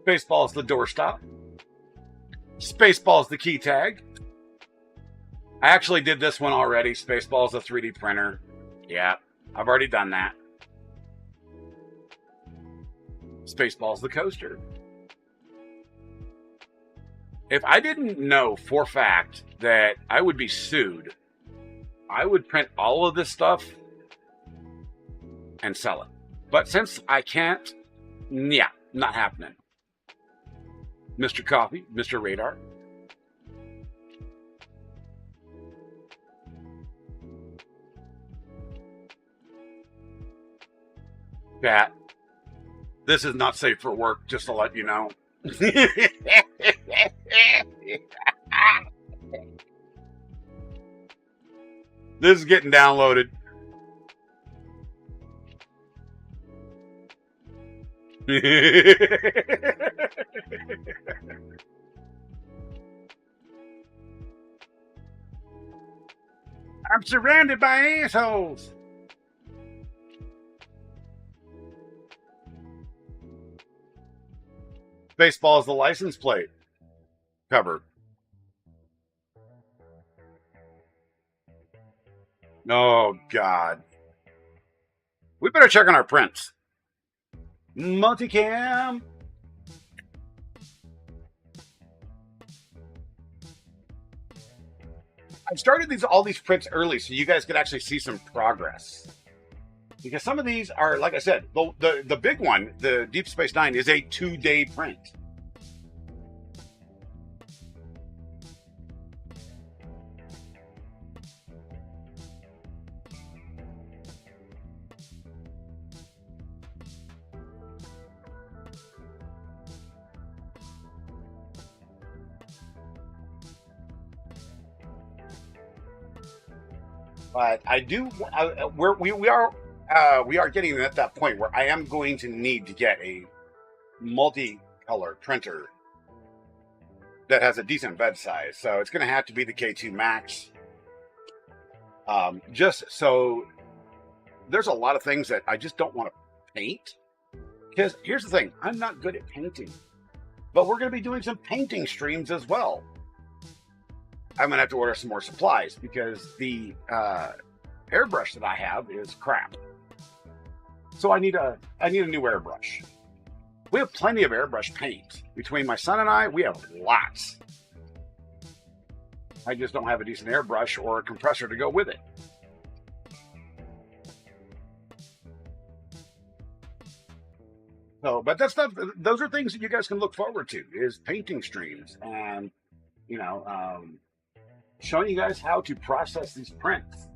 Spaceballs the doorstop. Spaceballs the key tag. I actually did this one already. Spaceballs the 3D printer. Yeah, I've already done that. Spaceballs the coaster. If I didn't know for a fact that I would be sued, I would print all of this stuff and sell it. But since I can't, yeah, not happening. Mr. Coffee, Mr. Radar. Pat, this is not safe for work, just to let you know. This is getting downloaded. I'm surrounded by assholes. Baseball's the license plate cover. Oh, God. We better check on our prints. Multicam. I've started all these prints early so you guys could actually see some progress. Because some of these are, like I said, the big one, the Deep Space Nine, is a 2-day print. But I do, we are getting at that point where I am going to need to get a multicolor printer that has a decent bed size. So it's going to have to be the K2 Max. Just so there's a lot of things that I just don't want to paint. Because here's the thing, I'm not good at painting. But we're going to be doing some painting streams as well. I'm going to have to order some more supplies because the airbrush that I have is crap. So I need a new airbrush. We have plenty of airbrush paint. Between my son and I, we have lots. I just don't have a decent airbrush or a compressor to go with it. So, but that stuff, those are things that you guys can look forward to, is painting streams and, you know, showing you guys how to process these prints.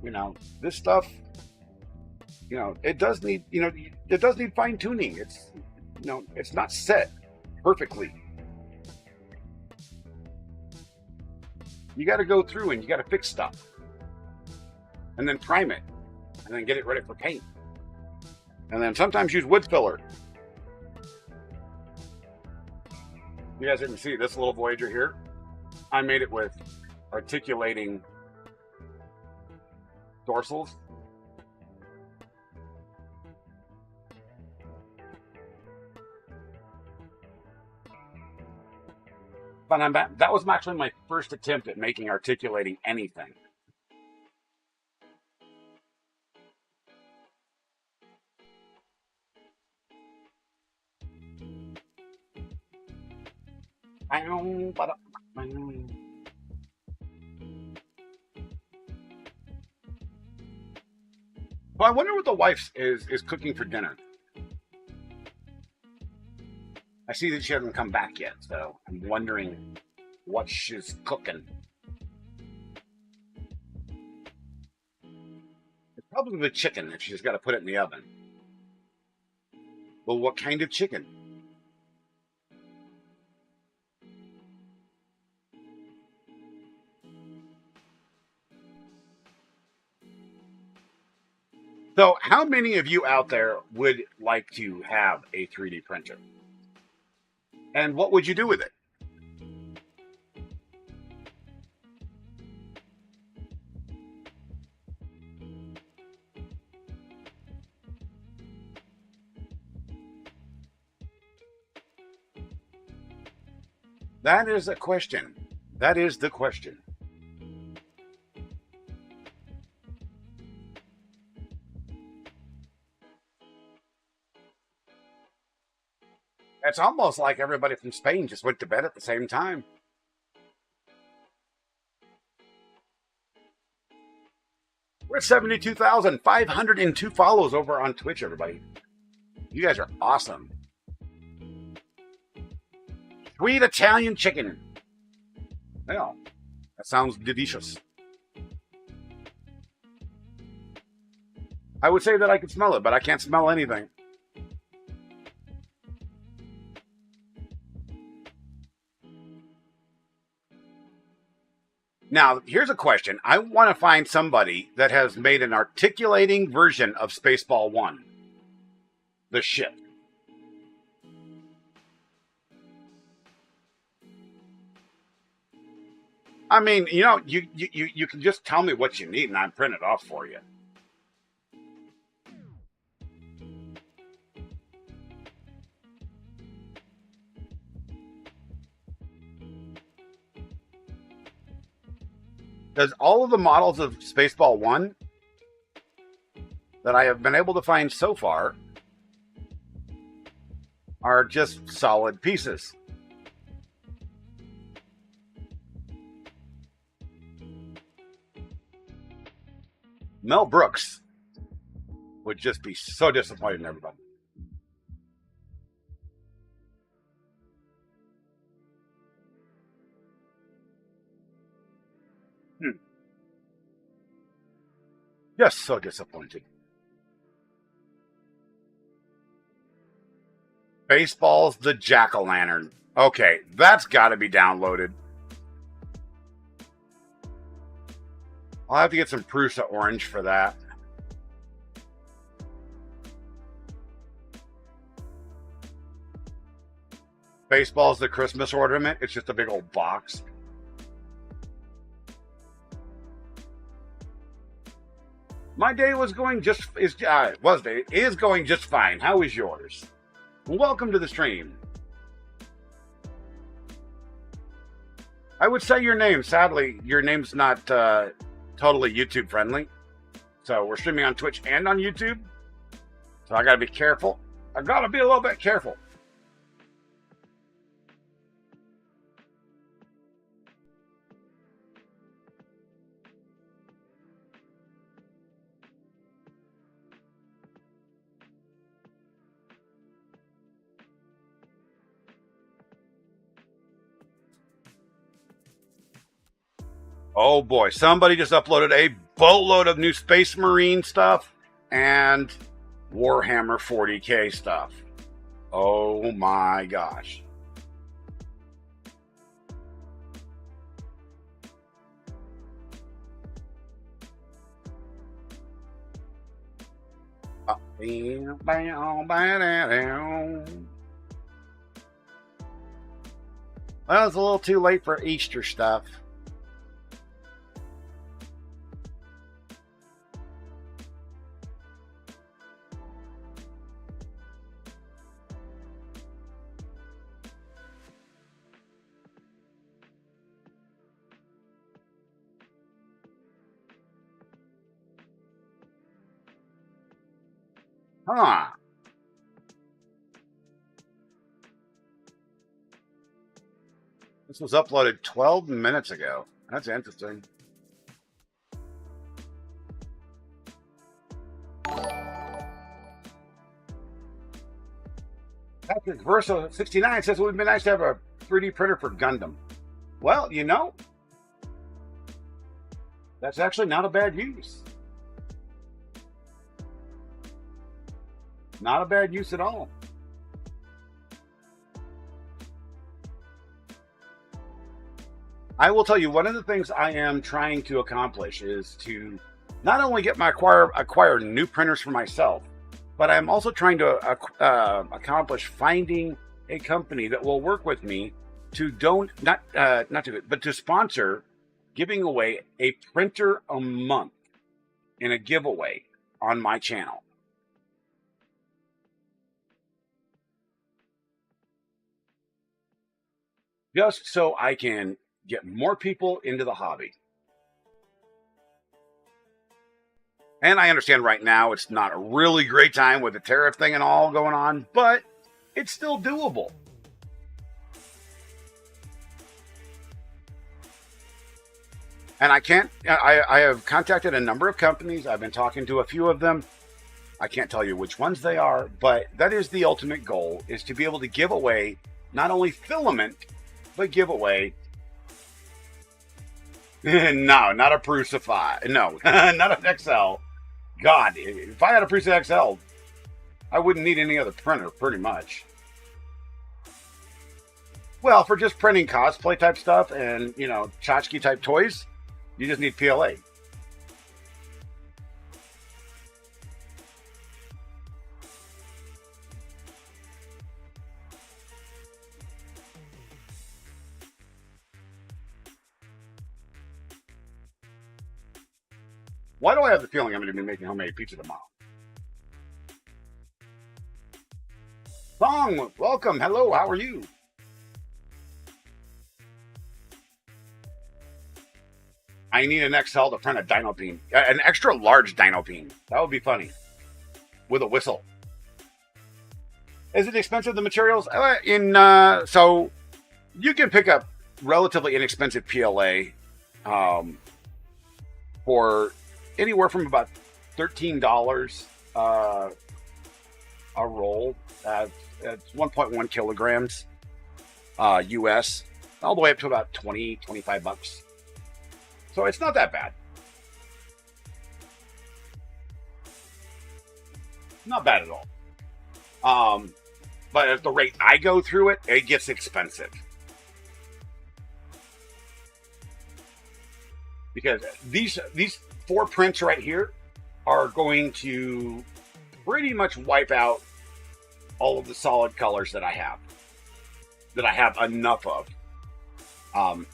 You know, this stuff, you know, it does need, you know, it does need fine tuning. It's, you know, it's not set perfectly. You got to go through and you got to fix stuff and then prime it and then get it ready for paint. And then sometimes use wood filler. You guys didn't see this little Voyager here. I made it with articulating dorsals. But that was actually my first attempt at making articulating anything. Well, I wonder what the wife is cooking for dinner. I see that she hasn't come back yet, so I'm wondering what she's cooking. It's probably the chicken if she's got to put it in the oven. Well, what kind of chicken? So how many of you out there would like to have a 3D printer? And what would you do with it? That is a question. That is the question. It's almost like everybody from Spain just went to bed at the same time. We're at 72,502 follows over on Twitch, everybody. You guys are awesome. Sweet Italian chicken. Yeah, that sounds delicious. I would say that I could smell it, but I can't smell anything. Now, here's a question. I want to find somebody that has made an articulating version of Spaceball 1, the ship. I mean, you know, you can just tell me what you need and I'll print it off for you. Because all of the models of Spaceball 1 that I have been able to find so far are just solid pieces. Mel Brooks would just be so disappointed in everybody. Just so disappointing. Baseball's the Jack-o'-lantern. Okay, that's got to be downloaded. I'll have to get some Prusa Orange for that. Baseball's the Christmas ornament. It's just a big old box. My day was going is going just fine. How is yours? Welcome to the stream. I would say your name. Sadly, your name's not totally YouTube friendly. So we're streaming on Twitch and on YouTube. So I got to be careful. I got to be a little bit careful. Oh boy, somebody just uploaded a boatload of new Space Marine stuff and Warhammer 40k stuff. Oh my gosh. Well, it's a little too late for Easter stuff. Huh. This was uploaded 12 minutes ago. That's interesting. Patrick Verso 69 says it would be nice to have a 3D printer for Gundam. Well, you know, that's actually not a bad use. Not a bad use at all. I will tell you, one of the things I am trying to accomplish is to not only get my acquire new printers for myself, but I'm also trying to accomplish finding a company that will work with me to to sponsor giving away a printer a month in a giveaway on my channel. Just so I can get more people into the hobby. And I understand right now it's not a really great time with the tariff thing and all going on, but it's still doable. And I have contacted a number of companies. I've been talking to a few of them. I can't tell you which ones they are, but that is the ultimate goal, is to be able to give away not only filament, but give away. No, not a Prusa 5. No, not an XL. God, if I had a Prusa XL, I wouldn't need any other printer, pretty much. Well, for just printing cosplay type stuff and, you know, tchotchke type toys, you just need PLA. Why do I have the feeling I'm going to be making homemade pizza tomorrow? Song, welcome. Hello, how are you? I need an XL to print a dino beam. An extra large dino beam. That would be funny. With a whistle. Is it expensive, the materials? So you can pick up relatively inexpensive PLA for anywhere from about $13 a roll. It's 1.1 kilograms US, all the way up to about 25 bucks. So it's not that bad. Not bad at all. But at the rate I go through it, it gets expensive. Because these 4 prints right here are going to pretty much wipe out all of the solid colors that I have enough of.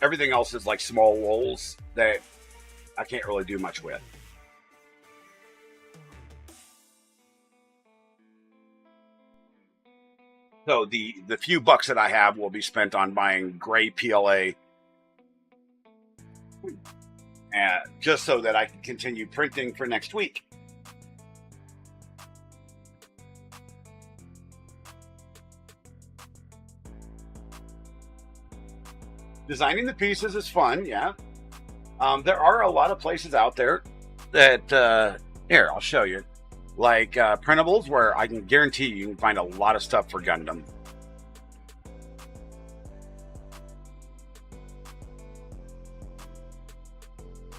Everything else is like small rolls that I can't really do much with. So the few bucks that I have will be spent on buying gray PLA, just so that I can continue printing for next week. Designing the pieces is fun, yeah. There are a lot of places out there that, here, I'll show you. Like printables, where I can guarantee you can find a lot of stuff for Gundam.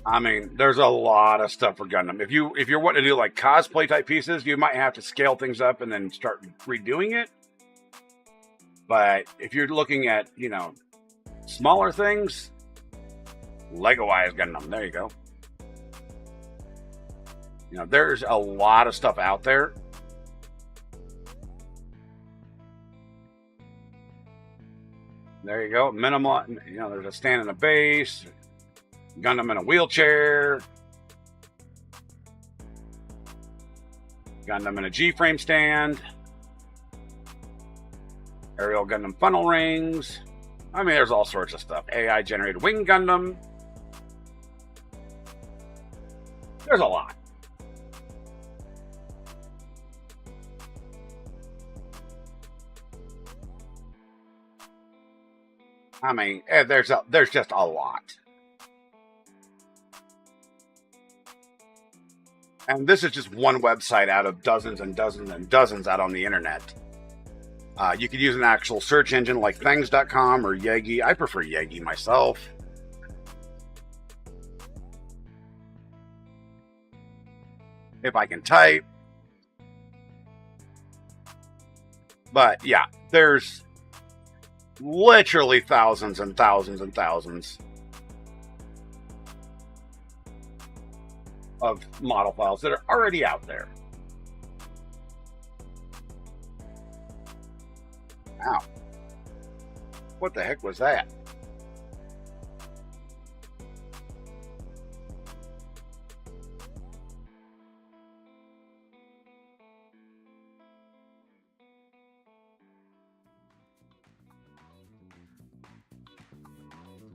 I mean, there's a lot of stuff for Gundam. If you're wanting to do like cosplay type pieces, you might have to scale things up and then start redoing it. But if you're looking at, you know, smaller things, Lego-wise Gundam, there you go. You know, there's a lot of stuff out there. There you go. Minimal, you know, there's a stand in a base, Gundam in a wheelchair, Gundam in a G-frame stand, aerial Gundam funnel rings. I mean, there's all sorts of stuff. AI generated wing Gundam. There's a lot. I mean, there's just a lot. And this is just one website out of dozens and dozens and dozens out on the internet. You could use an actual search engine like things.com or Yegi. I prefer Yegi myself. If I can type. But yeah, there's literally thousands and thousands and thousands of model files that are already out there. Ow. What the heck was that?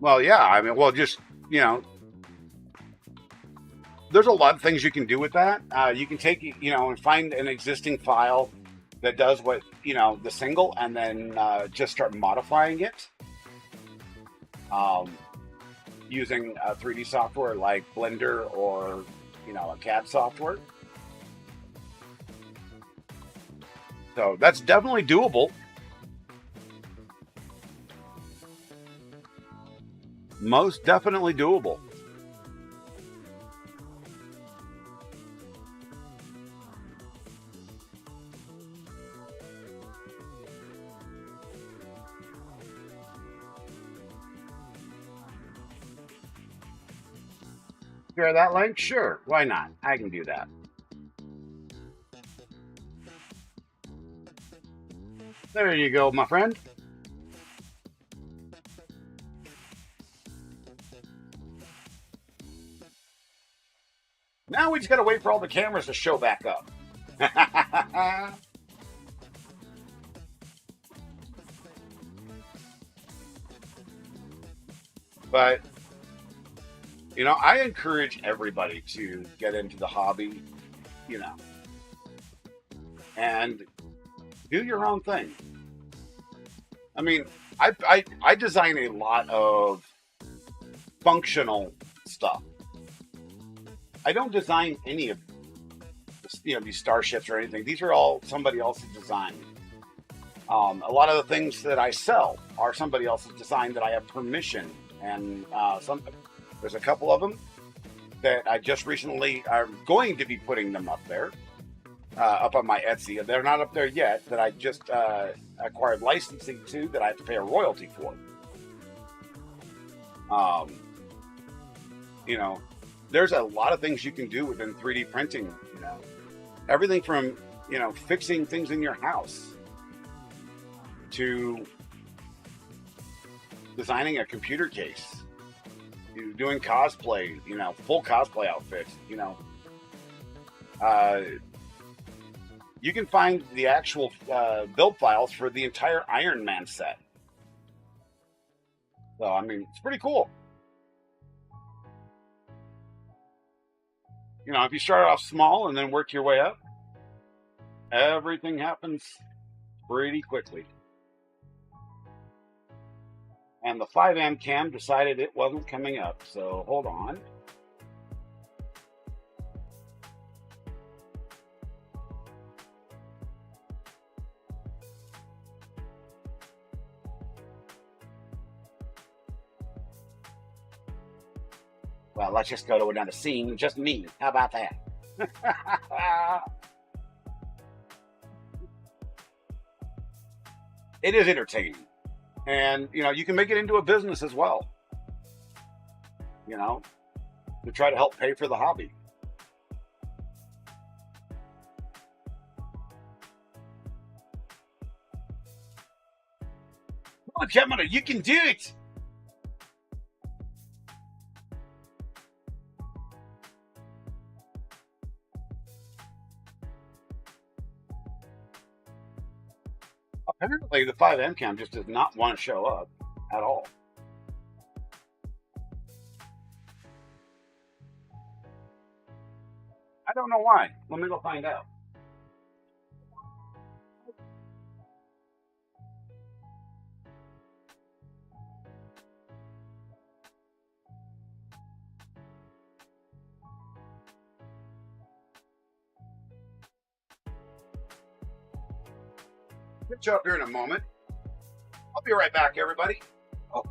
Well, yeah, I mean, well, just, you know, there's a lot of things you can do with that. You can take, you know, and find an existing file that does what, you know, the single, and then just start modifying it using 3D software like Blender or, you know, a CAD software. So that's definitely doable. Most definitely doable. Share that link? Sure, why not? I can do that. There you go, my friend. Now we just gotta wait for all the cameras to show back up. But, you know, I encourage everybody to get into the hobby, you know, and do your own thing. I mean, I design a lot of functional stuff. I don't design any of these starships or anything. These are all somebody else's design. A lot of the things that I sell are somebody else's design that I have permission, and there's a couple of them that I just recently are going to be putting them up there, up on my Etsy. They're not up there yet, that I just acquired licensing to, that I have to pay a royalty for. You know, there's a lot of things you can do within 3D printing. You know, everything from fixing things in your house to designing a computer case, doing cosplay, full cosplay outfits. You can find the actual build files for the entire Iron Man set. So, I mean, it's pretty cool. If you start off small and then work your way up, everything happens pretty quickly. And the 5M cam decided it wasn't coming up, so hold on. Well, let's just go to another scene, just me. How about that? It is entertaining. And, you can make it into a business as well. To try to help pay for the hobby. Come on, Gemini, you can do it! Apparently, the 5M cam just does not want to show up at all. I don't know why. Let me go find out. Catch up here in a moment. I'll be right back, everybody. Oh.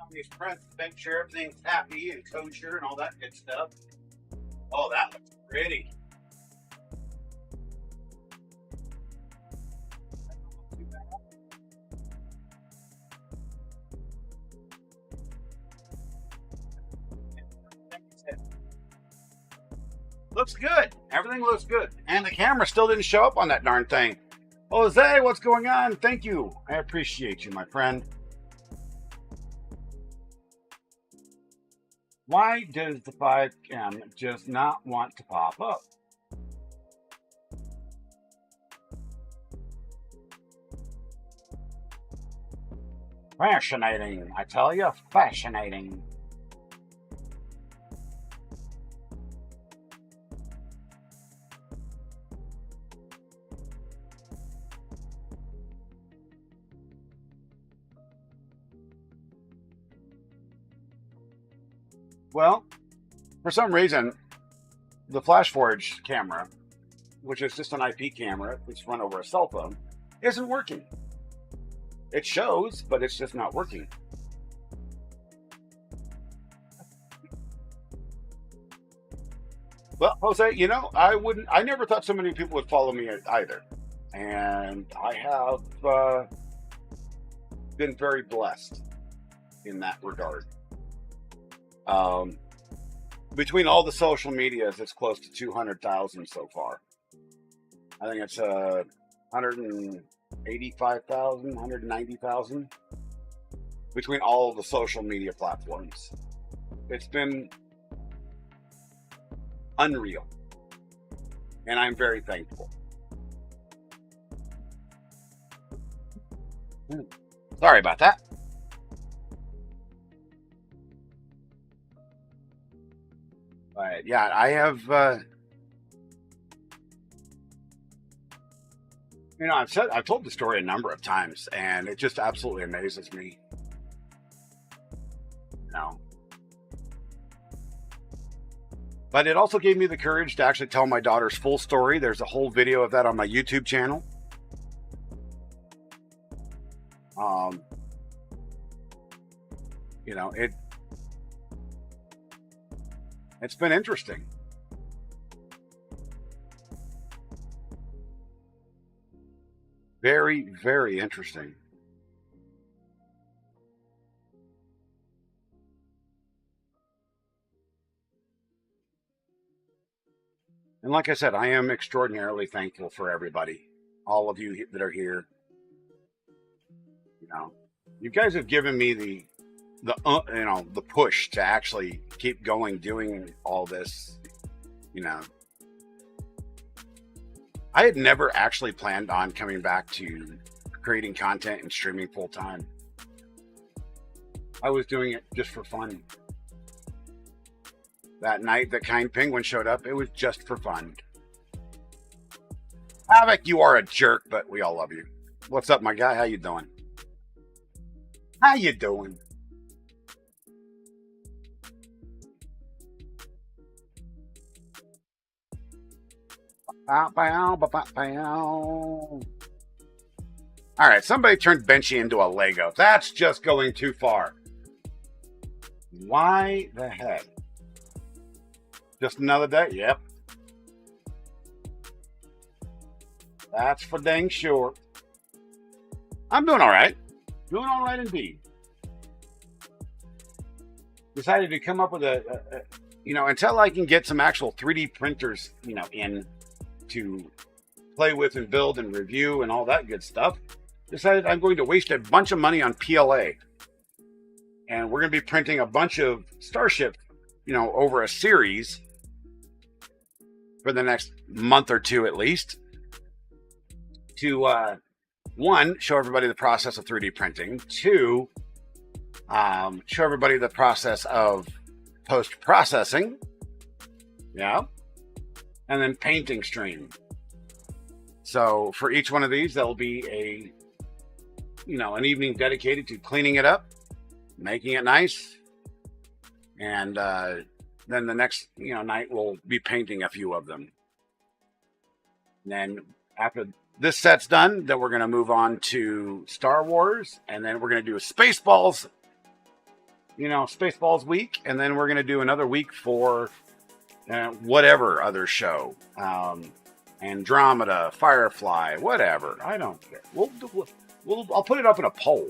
These prints, make sure everything's happy and kosher and all that good stuff. Oh, that looks pretty. Looks good. Everything looks good. And the camera still didn't show up on that darn thing. Jose, what's going on? Thank you. I appreciate you, my friend. Why does the 5M just not want to pop up? Fascinating, I tell you, fascinating. Well, for some reason, the FlashForge camera, which is just an IP camera that's run over a cell phone, isn't working. It shows, but it's just not working. Well, Jose, you know, I never thought so many people would follow me either. And I have been very blessed in that regard. Between all the social medias, it's close to 200,000 so far. I think it's 185,000, 190,000 between all of the social media platforms. It's been unreal, and I'm very thankful. Sorry about that. But yeah, I have, I've told the story a number of times, and it just absolutely amazes me. You know, but it also gave me the courage to actually tell my daughter's full story. There's a whole video of that on my YouTube channel. You know, it's been interesting. Very, very interesting. And like I said, I am extraordinarily thankful for everybody, all of you that are here. You know, you guys have given me the push to actually keep going, doing all this. You know, I had never actually planned on coming back to creating content and streaming full time. I was doing it just for fun. That night that Kind Penguin showed up, it was just for fun. Havoc, you are a jerk, but we all love you. What's up, my guy? How you doing? How you doing? All right, somebody turned Benchy into a Lego. That's just going too far. Why the heck? Just another day? Yep. That's for dang sure. I'm doing all right. Doing all right indeed. Decided to come up with until I can get some actual 3D printers, in to play with and build and review and all that good stuff. Decided I'm going to waste a bunch of money on PLA. And we're going to be printing a bunch of Starships, over a series for the next month or two at least, to one, show everybody the process of 3D printing, two, show everybody the process of post-processing, and then painting stream. So for each one of these, there'll be an evening dedicated to cleaning it up, making it nice, and then the next night we'll be painting a few of them. And then after this set's done, then we're going to move on to Star Wars, and then we're going to do a Spaceballs, Spaceballs week, and then we're going to do another week for whatever other show, Andromeda, Firefly, whatever. I don't care. I'll put it up in a poll.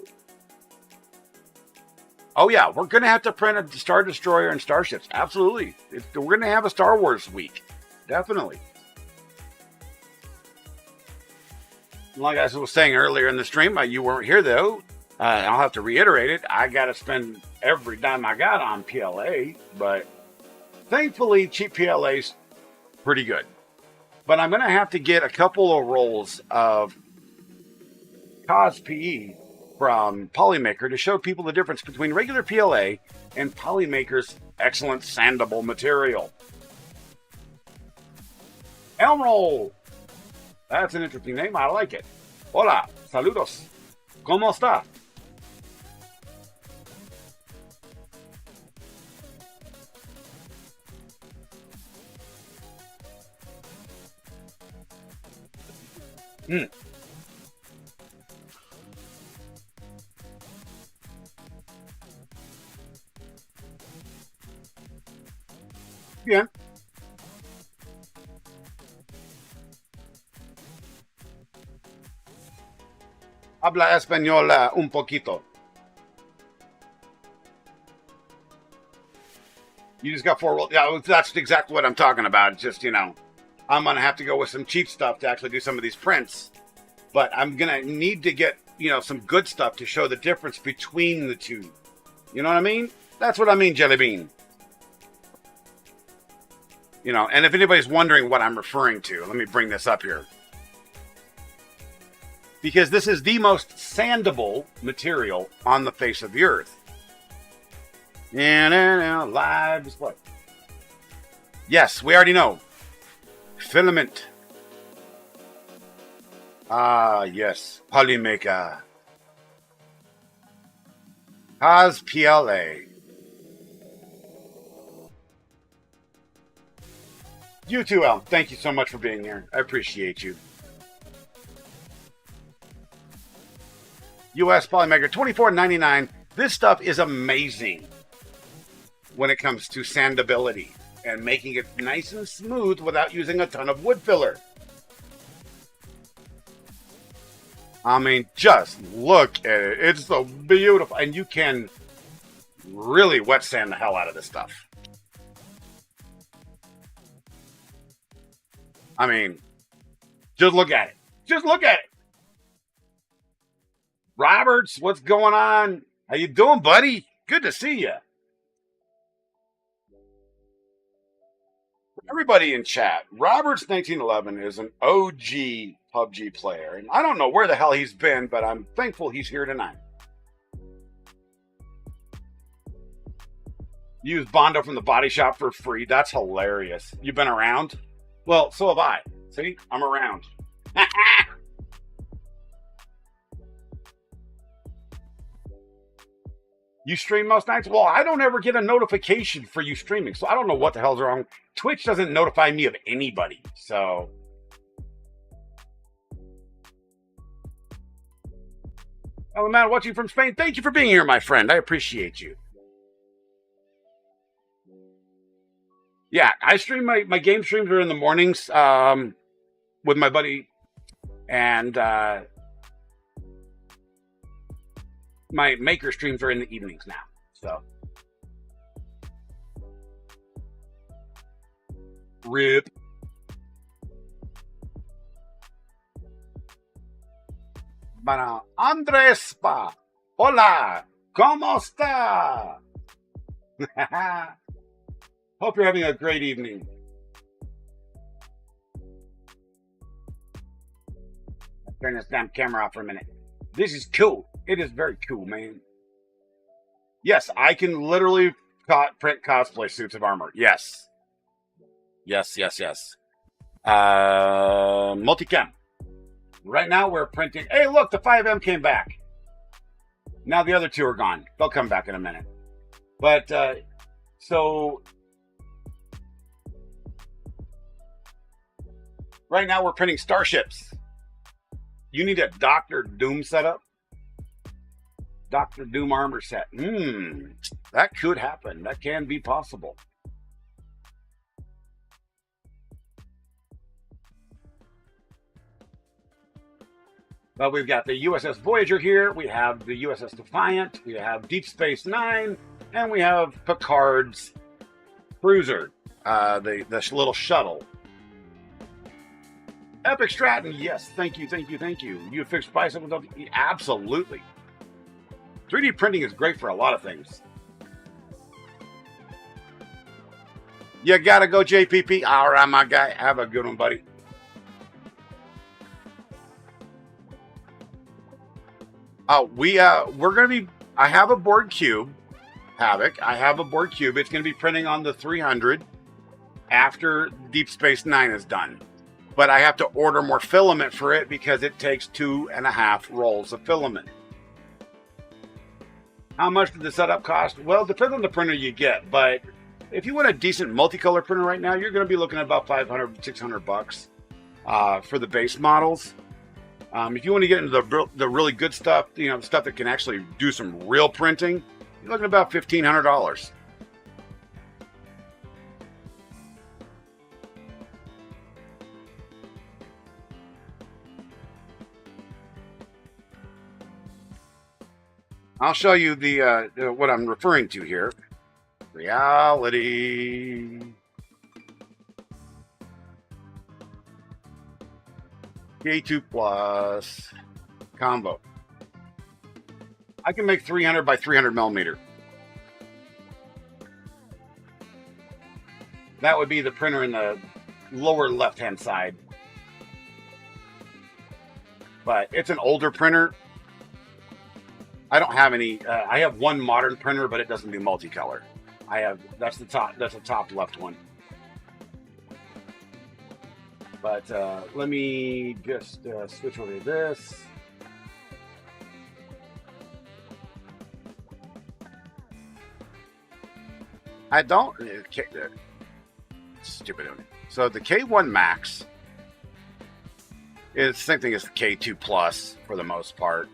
Oh yeah, we're going to have to print a Star Destroyer and Starships. Absolutely. We're going to have a Star Wars week. Definitely. Like I was saying earlier in the stream, you weren't here though. I'll have to reiterate it. I got to spend every dime I got on PLA, but thankfully cheap PLA's pretty good. But I'm going to have to get a couple of rolls of CosPE from Polymaker to show people the difference between regular PLA and Polymaker's excellent sandable material. Elmroll! That's an interesting name. I like it. Hola, saludos. ¿Cómo está? Mm. Bien. Habla español un poquito. You just got 4 rolls. Yeah, that's exactly what I'm talking about. It's just, you know, I'm going to have to go with some cheap stuff to actually do some of these prints. But I'm going to need to get, you know, some good stuff to show the difference between the two. You know what I mean? That's what I mean, Jelly Bean. You know, and if anybody's wondering what I'm referring to, let me bring this up here. Because this is the most sandable material on the face of the earth. And live display. Yes, we already know. Filament. Ah, yes. Polymaker. Has PLA. You too, El. Thank you so much for being here. I appreciate you. US Polymaker, $24.99. This stuff is amazing when it comes to sandability and making it nice and smooth without using a ton of wood filler. I mean, just look at it. It's so beautiful. And you can really wet sand the hell out of this stuff. I mean, just look at it. Just look at it. Roberts, what's going on? How you doing, buddy? Good to see you. Everybody in chat, Roberts 1911 is an OG PUBG player, and I don't know where the hell he's been, but I'm thankful he's here tonight. Use Bondo from the body shop for free. That's hilarious. You've been around? Well, so have I. See? I'm around. You stream most nights? Well, I don't ever get a notification for you streaming, so I don't know what the hell's wrong. Twitch doesn't notify me of anybody, so. Hello, man, watching from Spain. Thank you for being here, my friend. I appreciate you. Yeah, I stream my game streams are in the mornings with my buddy, and my maker streams are in the evenings now. So rip. Para Andres Pa. Hola, ¿cómo está? Hope you're having a great evening. I'll turn this damn camera off for a minute. This is cool. It is very cool, man. Yes, I can literally print cosplay suits of armor. Yes. Yes. Multicam. Right now we're printing. Hey, look, the 5M came back. Now the other two are gone. They'll come back in a minute. But, so right now we're printing Starships. You need a Dr. Doom setup? Dr. Doom armor set. That could happen. That can be possible. Well, we've got the USS Voyager here. We have the USS Defiant. We have Deep Space Nine. And we have Picard's cruiser. The little shuttle. Epic Stratton. Yes, thank you. You have fixed bicycles? Absolutely. 3D printing is great for a lot of things. You gotta go, JPP. All right, my guy. Have a good one, buddy. Oh, we're gonna be. I have a board cube, Havoc. I have a board cube. It's gonna be printing on the 300 after Deep Space Nine is done. But I have to order more filament for it because it takes 2.5 rolls of filament. How much did the setup cost? Well, it depends on the printer you get, but if you want a decent multicolor printer right now, you're going to be looking at about $500, $600 for the base models. If you want to get into the really good stuff, you know, the stuff that can actually do some real printing, you're looking at about $1,500. I'll show you the what I'm referring to here. Reality. K2 Plus combo. I can make 300 by 300 millimeter. That would be the printer in the lower left-hand side. But it's an older printer. I don't have any. I have one modern printer, but it doesn't do multicolor. That's the top left one. But let me just switch over to this. I don't. Stupid. So the K1 Max is the same thing as the K2 Plus for the most part.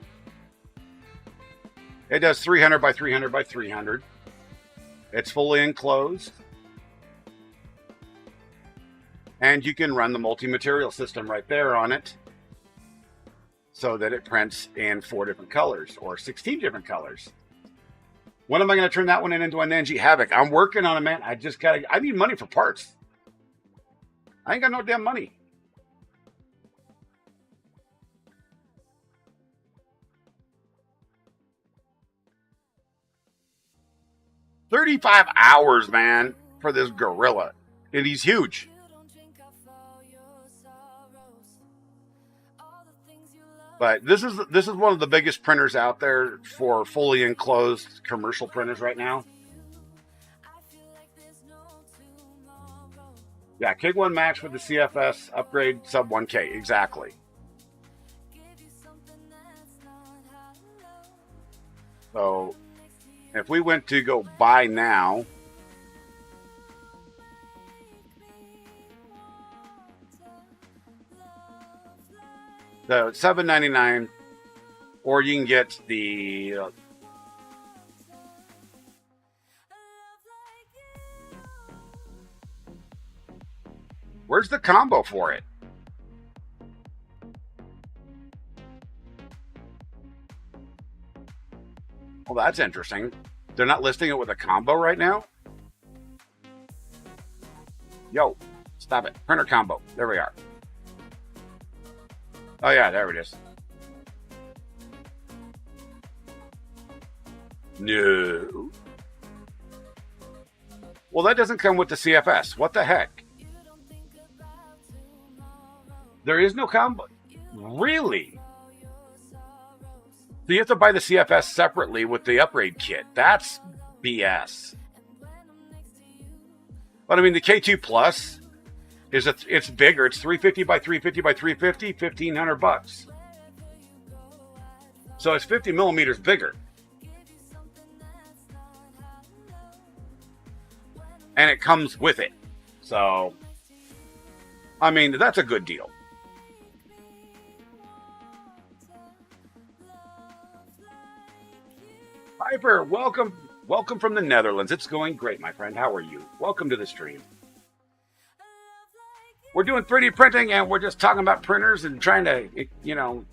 It does 300 by 300 by 300. It's fully enclosed. And you can run the multi-material system right there on it so that it prints in 4 different colors or 16 different colors. When am I going to turn that one into a Nanji Havoc? I'm working on it, man. I need money for parts. I ain't got no damn money. $35 hours, man, for this gorilla. And he's huge. But this is one of the biggest printers out there for fully enclosed commercial printers right now. Yeah, K1 Max with the CFS upgrade sub 1K, exactly. So if we went to go buy now, the $7.99, or you can get the where's the combo for it? Well, that's interesting. They're not listing it with a combo right now? Yo, stop it. Printer combo. There we are. Oh, yeah, there it is. No. Well, that doesn't come with the CFS. What the heck? There is no combo. Really? So you have to buy the CFS separately with the upgrade kit. That's BS. But I mean, the K2 Plus it's bigger. It's 350 by 350 by 350, $1,500. So it's 50 millimeters bigger. And it comes with it. So, I mean, that's a good deal. Piper, welcome from the Netherlands. It's going great, my friend. How are you? Welcome to the stream. We're doing 3D printing, and we're just talking about printers and trying to, you know,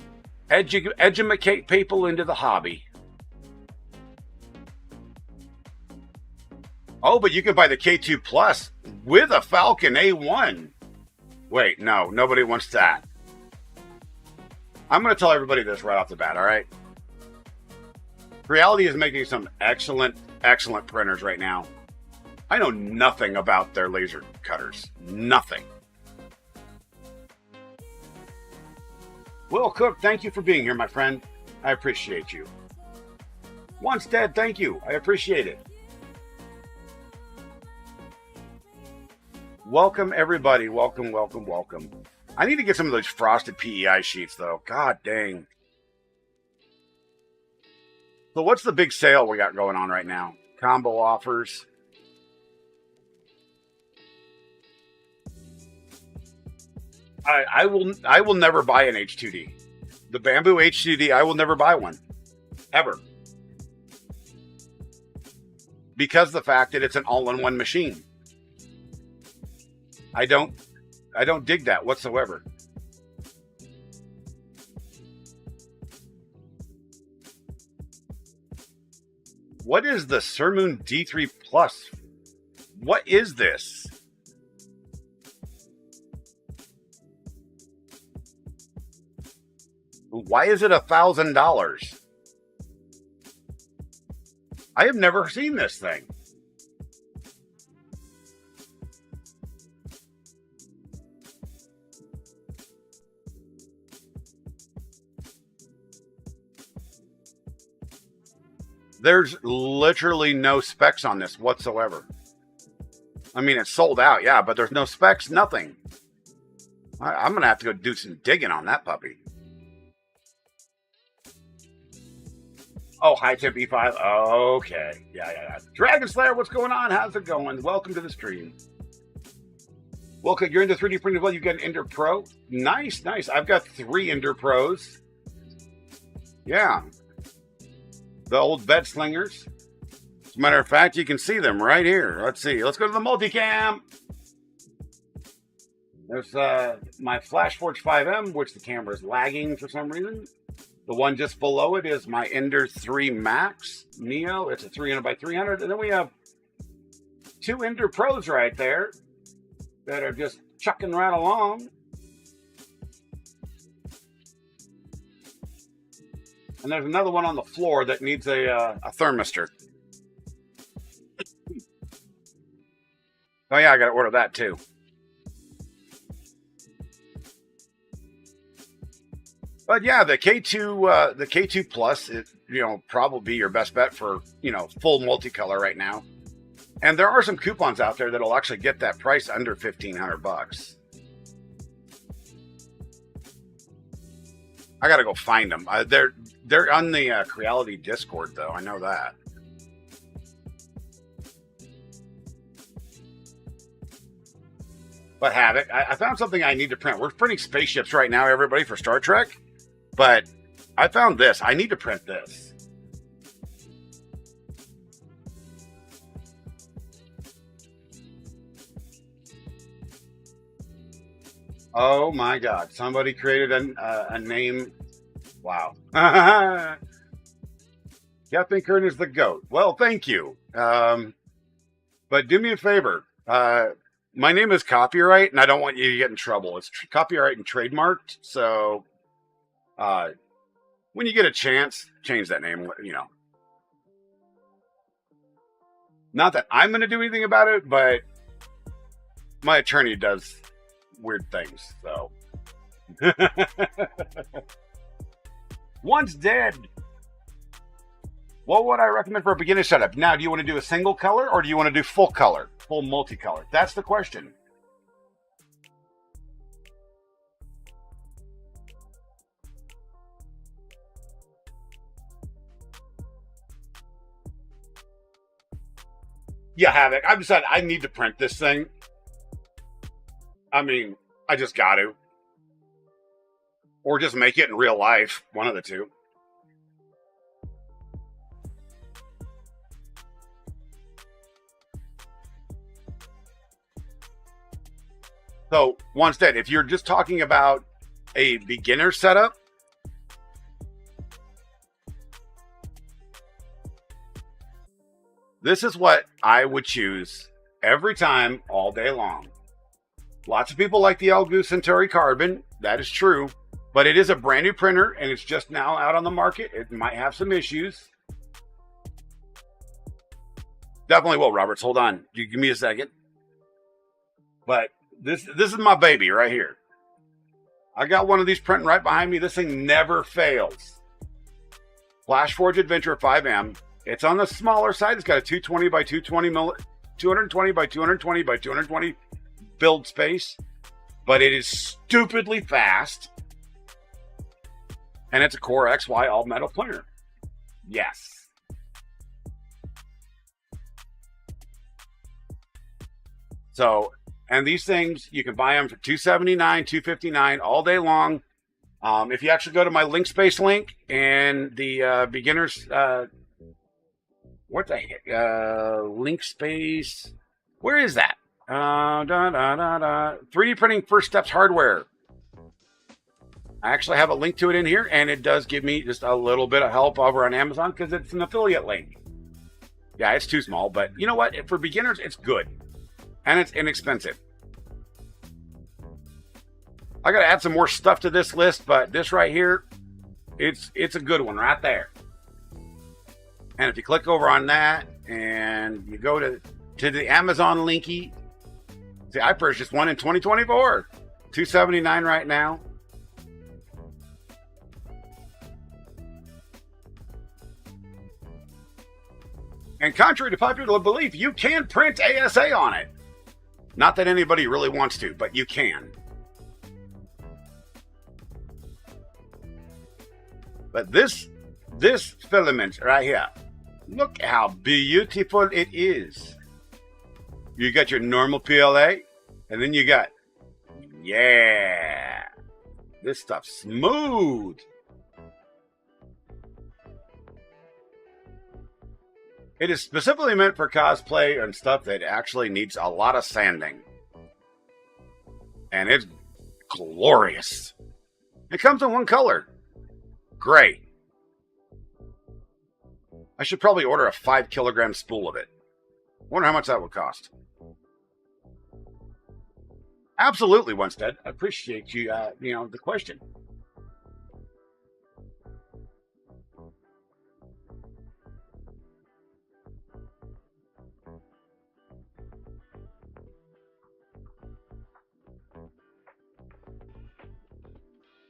educate people into the hobby. Oh, but you can buy the K2 Plus with a Falcon A1. Wait, no, nobody wants that. I'm going to tell everybody this right off the bat, all right? Reality is making some excellent printers right now. I know nothing about their laser cutters. Nothing. Will Cook, thank you for being here, my friend. I appreciate you. Once Dead, thank you. I appreciate it. Welcome, everybody. Welcome, welcome, welcome. I need to get some of those frosted PEI sheets, though. God dang. So what's the big sale we got going on right now? Combo offers. I will never buy an H2D. The Bamboo HDD, I will never buy one. Ever. Because of the fact that it's an all-in-one machine. I don't dig that whatsoever. What is the Surmoon D3 Plus? What is this? Why is it $1,000? I have never seen this thing. There's literally no specs on this whatsoever. I mean, it's sold out, yeah, but there's no specs, nothing. I'm going to have to go do some digging on that puppy. Oh, high temp E5. Okay. Yeah. Dragon Slayer, what's going on? How's it going? Welcome to the stream. Welcome. You're into 3D printing. Well, you got an Ender Pro. Nice. I've got 3 Ender Pros. Yeah. The old bed slingers. As a matter of fact, you can see them right here. Let's see. Let's go to the multicam. There's my FlashForge 5M, which the camera is lagging for some reason. The one just below it is my Ender 3 Max Neo. It's a 300 by 300. And then we have 2 Ender Pros right there that are just chucking right along. And there's another one on the floor that needs a thermistor. Oh yeah, I got to order that too. But yeah, the K2 Plus, it, probably be your best bet for, full multicolor right now. And there are some coupons out there that'll actually get that price under $1,500. I gotta go find them. They're on the Creality Discord though. I know that. But Havoc, I found something I need to print. We're printing spaceships right now, everybody, for Star Trek. But I found this. I need to print this. Oh my God. Somebody created a name. Wow. Captain Kern is the GOAT. Well, thank you. But do me a favor. My name is copyright, and I don't want you to get in trouble. It's copyright and trademarked. So when you get a chance, change that name, Not that I'm going to do anything about it, but my attorney does weird things, so. Once dead. What would I recommend for a beginner setup? Now, do you want to do a single color or do you want to do full color, full multicolor? That's the question. Yeah, Havoc. I've decided I need to print this thing. I mean, I just got to. Or just make it in real life. One of the two. So, once dead, if you're just talking about a beginner setup, this is what I would choose every time, all day long. Lots of people like the Elegoo Centauri Carbon. That is true. But it is a brand new printer, and it's just now out on the market. It might have some issues. Definitely will, Roberts. Hold on. You give me a second. But this is my baby right here. I got one of these printing right behind me. This thing never fails. FlashForge Adventure 5M. It's on the smaller side. It's got a 220 by 220 220 by 220 by 220 build space, but it is stupidly fast, and it's a Core XY all metal printer. Yes. So, and these things you can buy them for $279, $259 all day long. If you actually go to my link space link and the beginners, what the heck? Link space. Where is that? 3D printing first steps hardware. I actually have a link to it in here, and it does give me just a little bit of help over on Amazon because it's an affiliate link. Yeah, it's too small, but you know what? For beginners, it's good. And it's inexpensive. I got to add some more stuff to this list, but this right here, it's a good one right there. And if you click over on that and you go to the Amazon linky, see, I purchased one in 2024, $279 right now. And contrary to popular belief, you can print ASA on it. Not that anybody really wants to, but you can. But this filament right here, look how beautiful it is. You got your normal PLA, and then you got, yeah, this stuff's smooth. It is specifically meant for cosplay and stuff that actually needs a lot of sanding. And it's glorious. It comes in one color. Gray. I should probably order a 5-kilogram spool of it. Wonder how much that would cost. Absolutely, Winstead. I appreciate you, the question.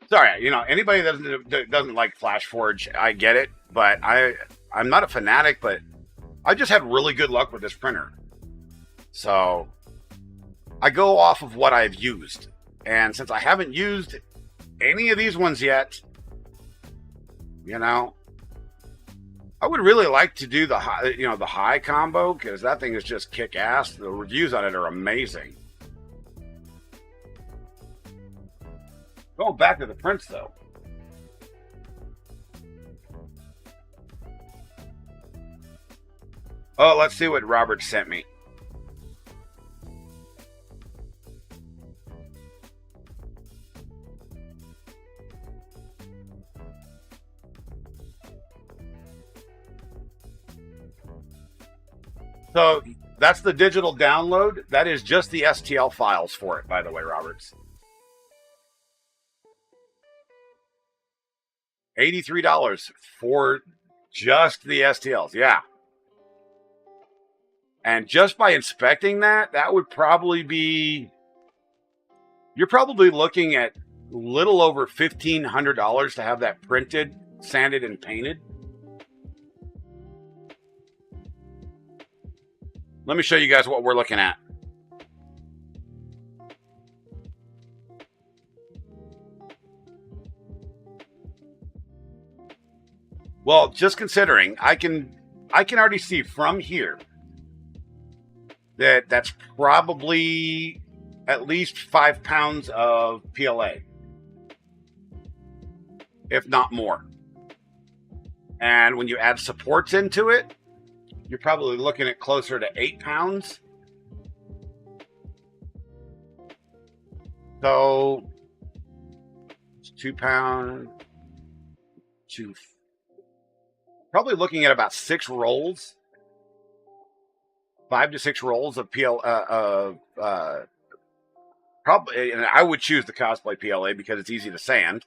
Sorry, anybody that doesn't like FlashForge, I get it, but I'm not a fanatic, but I just had really good luck with this printer. So I go off of what I've used. And since I haven't used any of these ones yet, I would really like to do the high combo, because that thing is just kick ass. The reviews on it are amazing. Going back to the prints, though. Oh, let's see what Robert sent me. So that's the digital download. That is just the STL files for it, by the way, Roberts. $83 for just the STLs. Yeah. And just by inspecting that would probably be, you're probably looking at a little over $1,500 to have that printed, sanded, and painted. Let me show you guys what we're looking at. Well, just considering, I can already see from here that that's probably at least 5 pounds of PLA, if not more. And when you add supports into it, you're probably looking at closer to 8 pounds. So it's 2 pounds, probably looking at about 6 rolls, 5 to 6 rolls of probably, and I would choose the cosplay PLA because it's easy to sand.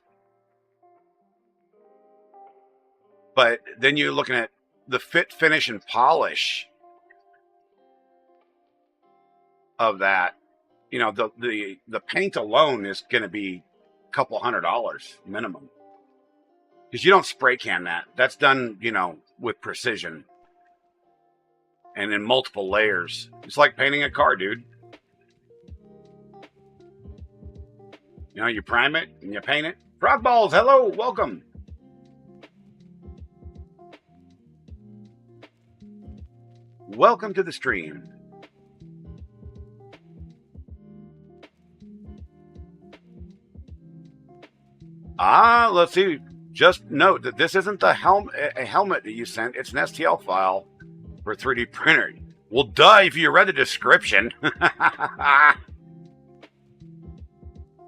But then you're looking at the fit, finish, and polish of that. The paint alone is going to be a couple $100 minimum. Because you don't spray can that. That's done, with precision. And in multiple layers. It's like painting a car, dude. You prime it and you paint it. Frog Balls, hello, welcome. Welcome to the stream. Let's see. Just note that this isn't a helmet that you sent. It's an STL file for 3D printer. Well, duh, if you read the description.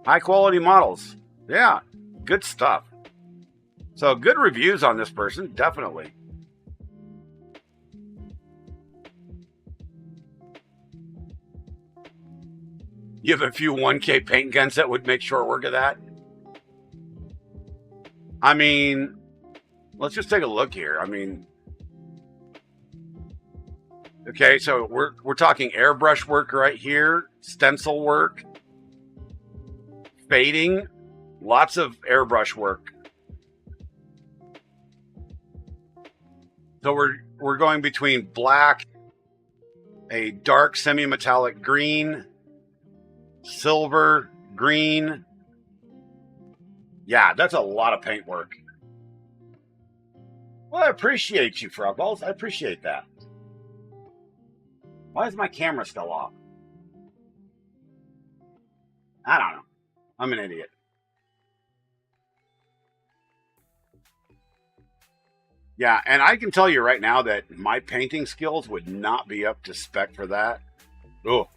High quality models. Yeah, good stuff. So good reviews on this person, definitely. You have a few 1K paint guns that would make short work of that? I mean, let's just take a look here. I mean, okay, so we're talking airbrush work right here, stencil work, fading, lots of airbrush work. So we're going between black, a dark semi-metallic green, silver, green. Yeah, that's a lot of paint work. Well, I appreciate you, Frogballs. I appreciate that. Why is my camera still off? I don't know. I'm an idiot. Yeah, and I can tell you right now that my painting skills would not be up to spec for that. Oh.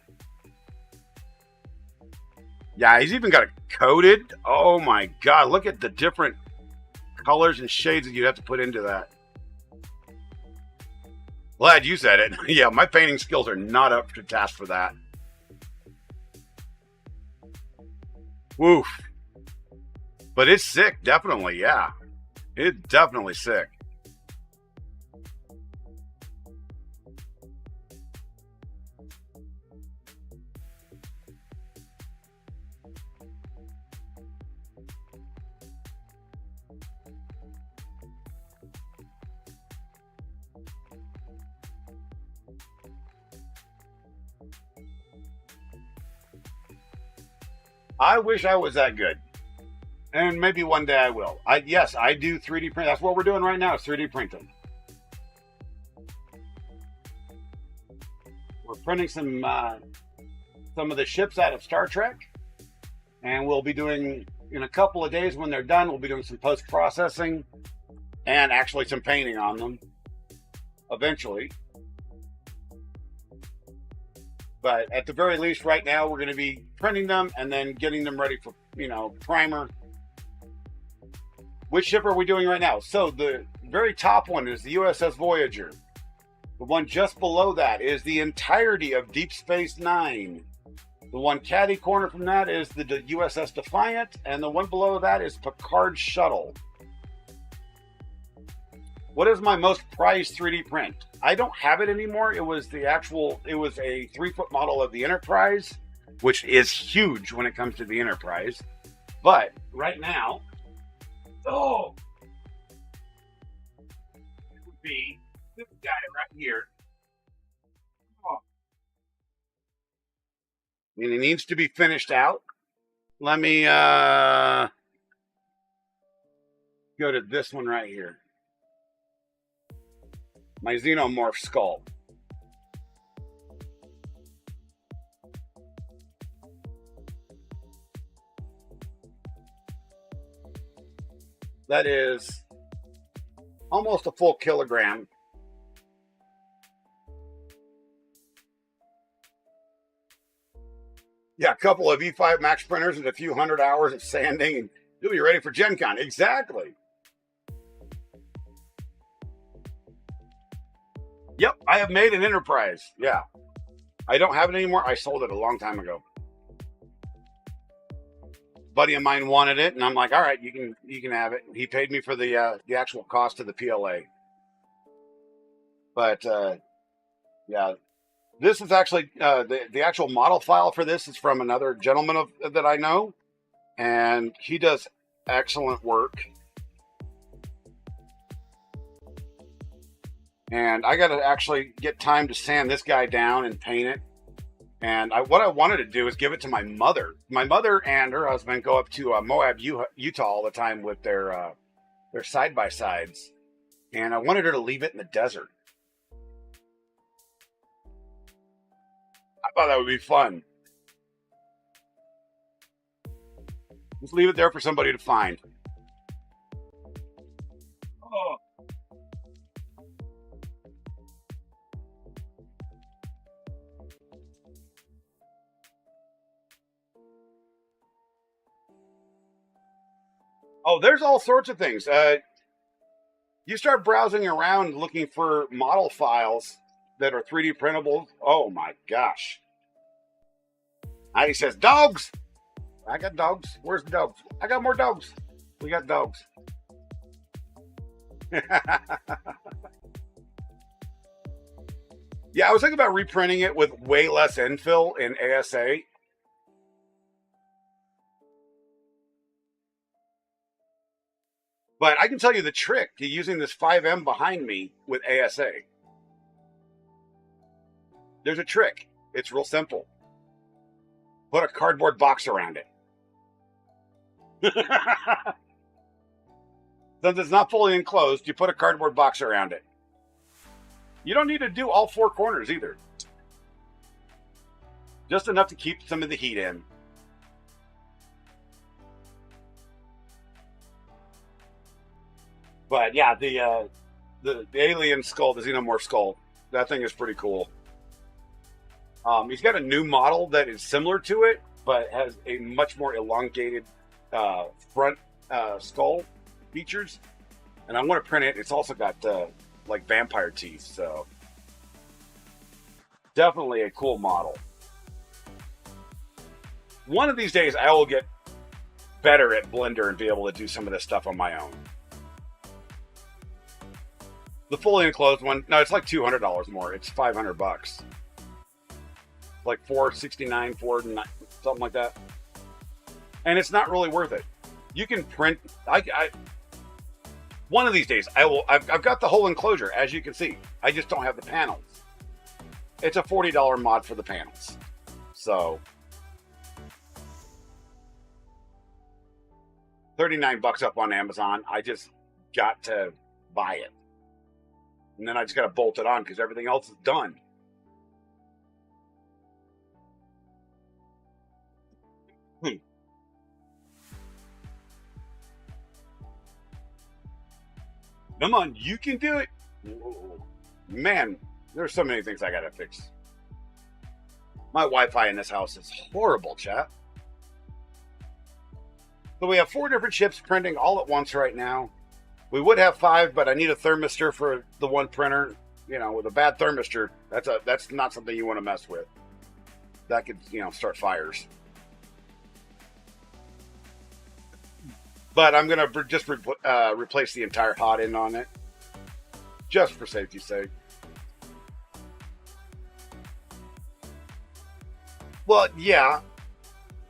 Yeah, he's even got it coated. Oh my God, look at the different colors and shades that you'd have to put into that. Glad you said it. Yeah, my painting skills are not up to task for that. Woof. But it's sick, definitely, yeah. It's definitely sick. I wish I was that good. And maybe one day I will. Yes, I do 3D print. That's what we're doing right now, is 3D printing. We're printing some of the ships out of Star Trek. And we'll be doing, in a couple of days when they're done, we'll be doing some post-processing and actually some painting on them eventually. But at the very least, right now, we're going to be printing them and then getting them ready for, primer. Which ship are we doing right now? So the very top one is the USS Voyager. The one just below that is the entirety of Deep Space Nine. The one catty corner from that is the USS Defiant. And the one below that is Picard's shuttle. What is my most prized 3D print? I don't have it anymore. It was a 3-foot model of the Enterprise, which is huge when it comes to the Enterprise. But right now, it would be this guy right here. And it needs to be finished out. Let me go to this one right here. My xenomorph skull. That is almost a full kilogram. Yeah, a couple of E5 Max printers and a few 100 hours of sanding, and you'll be ready for Gen Con. Exactly. Yep, I have made an Enterprise. Yeah. I don't have it anymore. I sold it a long time ago. A buddy of mine wanted it, and I'm like, all right, you can have it. He paid me for the actual cost of the PLA. But yeah, this is actually the actual model file for this is from another gentleman that I know, and he does excellent work. And I got to actually get time to sand this guy down and paint it. And what I wanted to do is give it to my mother. My mother and her husband go up to Moab, Utah all the time with their side-by-sides. And I wanted her to leave it in the desert. I thought that would be fun. Just leave it there for somebody to find. Oh, there's all sorts of things. You start browsing around looking for model files that are 3D printable. Oh my gosh. He says, dogs. I got dogs. Where's the dogs? I got more dogs. We got dogs. Yeah, I was thinking about reprinting it with way less infill in ASA. But I can tell you the trick to using this 5M behind me with ASA. There's a trick. It's real simple. Put a cardboard box around it. Since it's not fully enclosed, you put a cardboard box around it. You don't need to do all four corners either. Just enough to keep some of the heat in. But yeah, the alien skull, the xenomorph skull, that thing is pretty cool. He's got a new model that is similar to it, but has a much more elongated front skull features. And I want to print it. It's also got like vampire teeth, so definitely a cool model. One of these days, I will get better at Blender and be able to do some of this stuff on my own. The fully enclosed one, no, it's like $200 more. It's $500. Like $469, $409, something like that. And it's not really worth it. You can print. One of these days, I've got the whole enclosure, as you can see. I just don't have the panels. It's a $40 mod for the panels. So, $39 up on Amazon. I just got to buy it. And then I just got to bolt it on because everything else is done. Come on, you can do it. Man, there's so many things I got to fix. My Wi-Fi in this house is horrible, chat. So we have 4 different ships printing all at once right now. We would have 5, but I need a thermistor for the one printer. You know, with a bad thermistor, that's not something you want to mess with. That could, start fires. But I'm going to just replace the entire hot end on it, just for safety's sake. Well, yeah,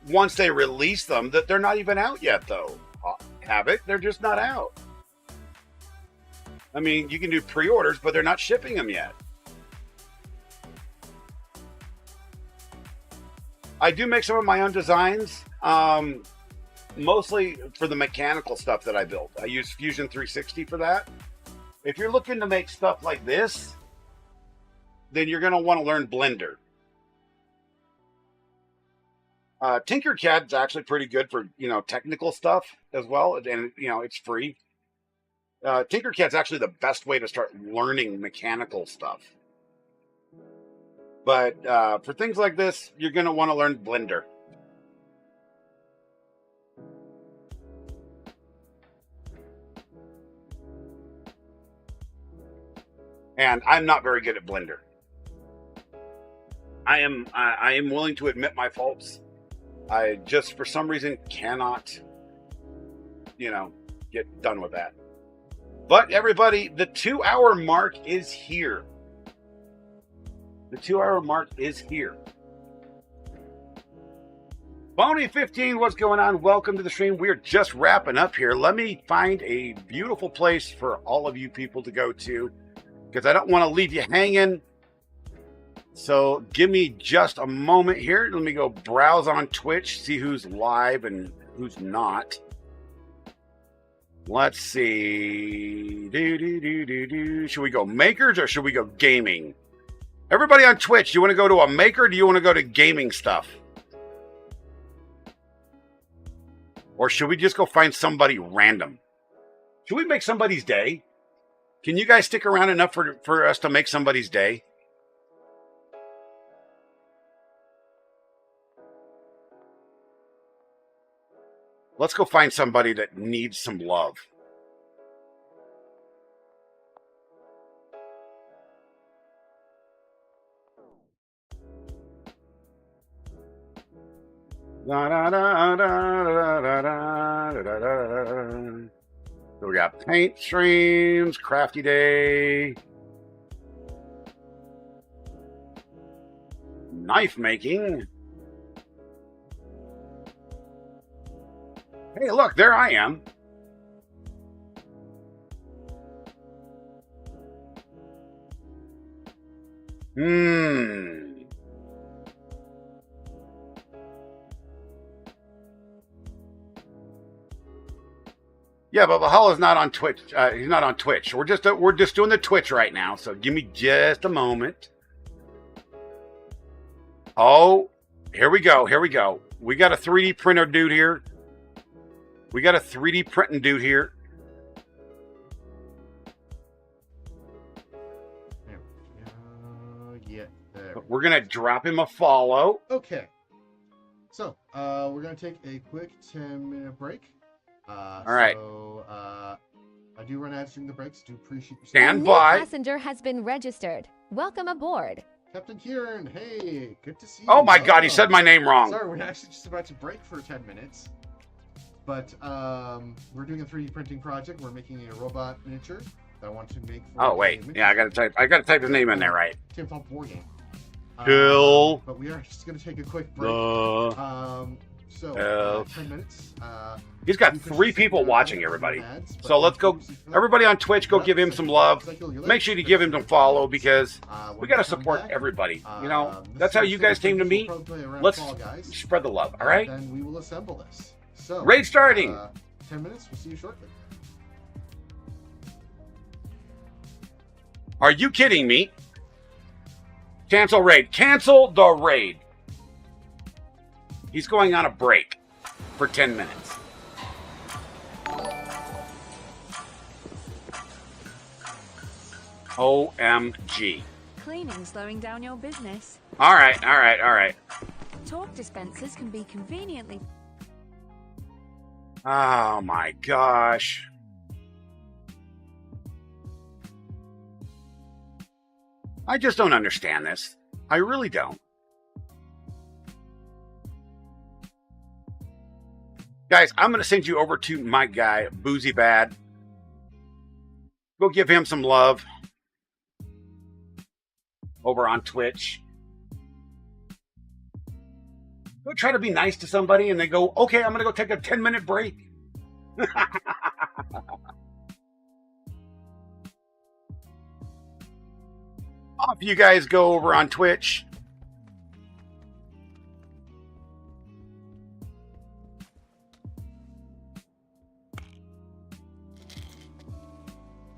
once they release them, that they're not even out yet, though. Have it? They're just not out. I mean, you can do pre-orders, but they're not shipping them yet. I do make some of my own designs. Mostly for the mechanical stuff that I built. I use Fusion 360 for that. If you're looking to make stuff like this, then you're going to want to learn Blender. Tinkercad's actually pretty good for, technical stuff as well. And, it's free. Tinkercad's actually the best way to start learning mechanical stuff. But for things like this, you're going to want to learn Blender. And I'm not very good at Blender. I am willing to admit my faults. I just, for some reason, cannot, get done with that. But everybody, the 2-hour mark is here. The 2-hour mark is here. Boney15, what's going on? Welcome to the stream. We're just wrapping up here. Let me find a beautiful place for all of you people to go to, because I don't want to leave you hanging. So give me just a moment here. Let me go browse on Twitch, see who's live and who's not. Let's see. Should we go makers or should we go gaming? Everybody on Twitch, do you want to go to a maker or do you want to go to gaming stuff? Or should we just go find somebody random? Should we make somebody's day? Can you guys stick around enough for us to make somebody's day? Let's go find somebody that needs some love. Da, da, da, da, da, da, da, da, da. So we got paint streams, crafty day, knife making. Hey, look, there I am. Yeah, but Valhalla's not on Twitch. He's not on Twitch. We're just doing the Twitch right now. So give me just a moment. Oh, here we go. Here we go. We got a 3D printer dude here. We got a 3D printing dude here. Yeah. There. We're gonna drop him a follow. Okay. So we're gonna take a quick 10-minute break. All right. So I do run ads during the breaks. Do appreciate your Stand A new by. passenger has been registered. Welcome aboard. Captain Kieran, hey, good to see you. Oh my God, he said my name wrong. Sorry, we're actually just about to break for 10 minutes. But we're doing a 3D printing project. We're making a robot miniature that I want to make for Oh wait, yeah, I gotta type his name in there right. Tabletop board game. Kill. But we are just gonna take a quick break. The 10 minutes. He's got 3 people watching, everybody. So let's go. Everybody on Twitch, go give him some love. Make sure to give him some follow because we got to support everybody. You know, that's how you guys came to me. Let's spread the love, all right? Then we will assemble this. So, Raid starting. 10 minutes. We'll see you shortly. Are you kidding me? Cancel raid. Cancel the raid. He's going on a break for 10 minutes. OMG. Cleaning slowing down your business. All right, all right, all right. Talk dispensers can be conveniently... Oh my gosh. I just don't understand this. I really don't. Guys, I'm going to send you over to my guy, Boozy Bad. Go give him some love over on Twitch. Go try to be nice to somebody and they go, okay, I'm going to go take a 10-minute break. Off you guys go over on Twitch.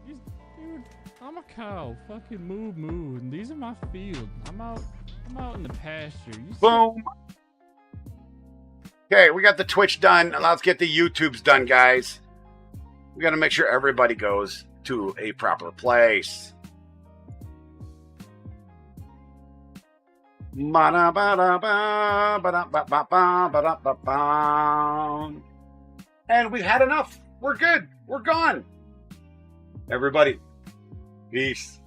Dude, I'm a cow. Fucking move. And these are my field. I'm out in the pasture. Boom. Okay, we got the Twitch done. Now let's get the YouTubes done, guys. We got to make sure everybody goes to a proper place. And we've had enough. We're good. We're gone. Everybody, peace.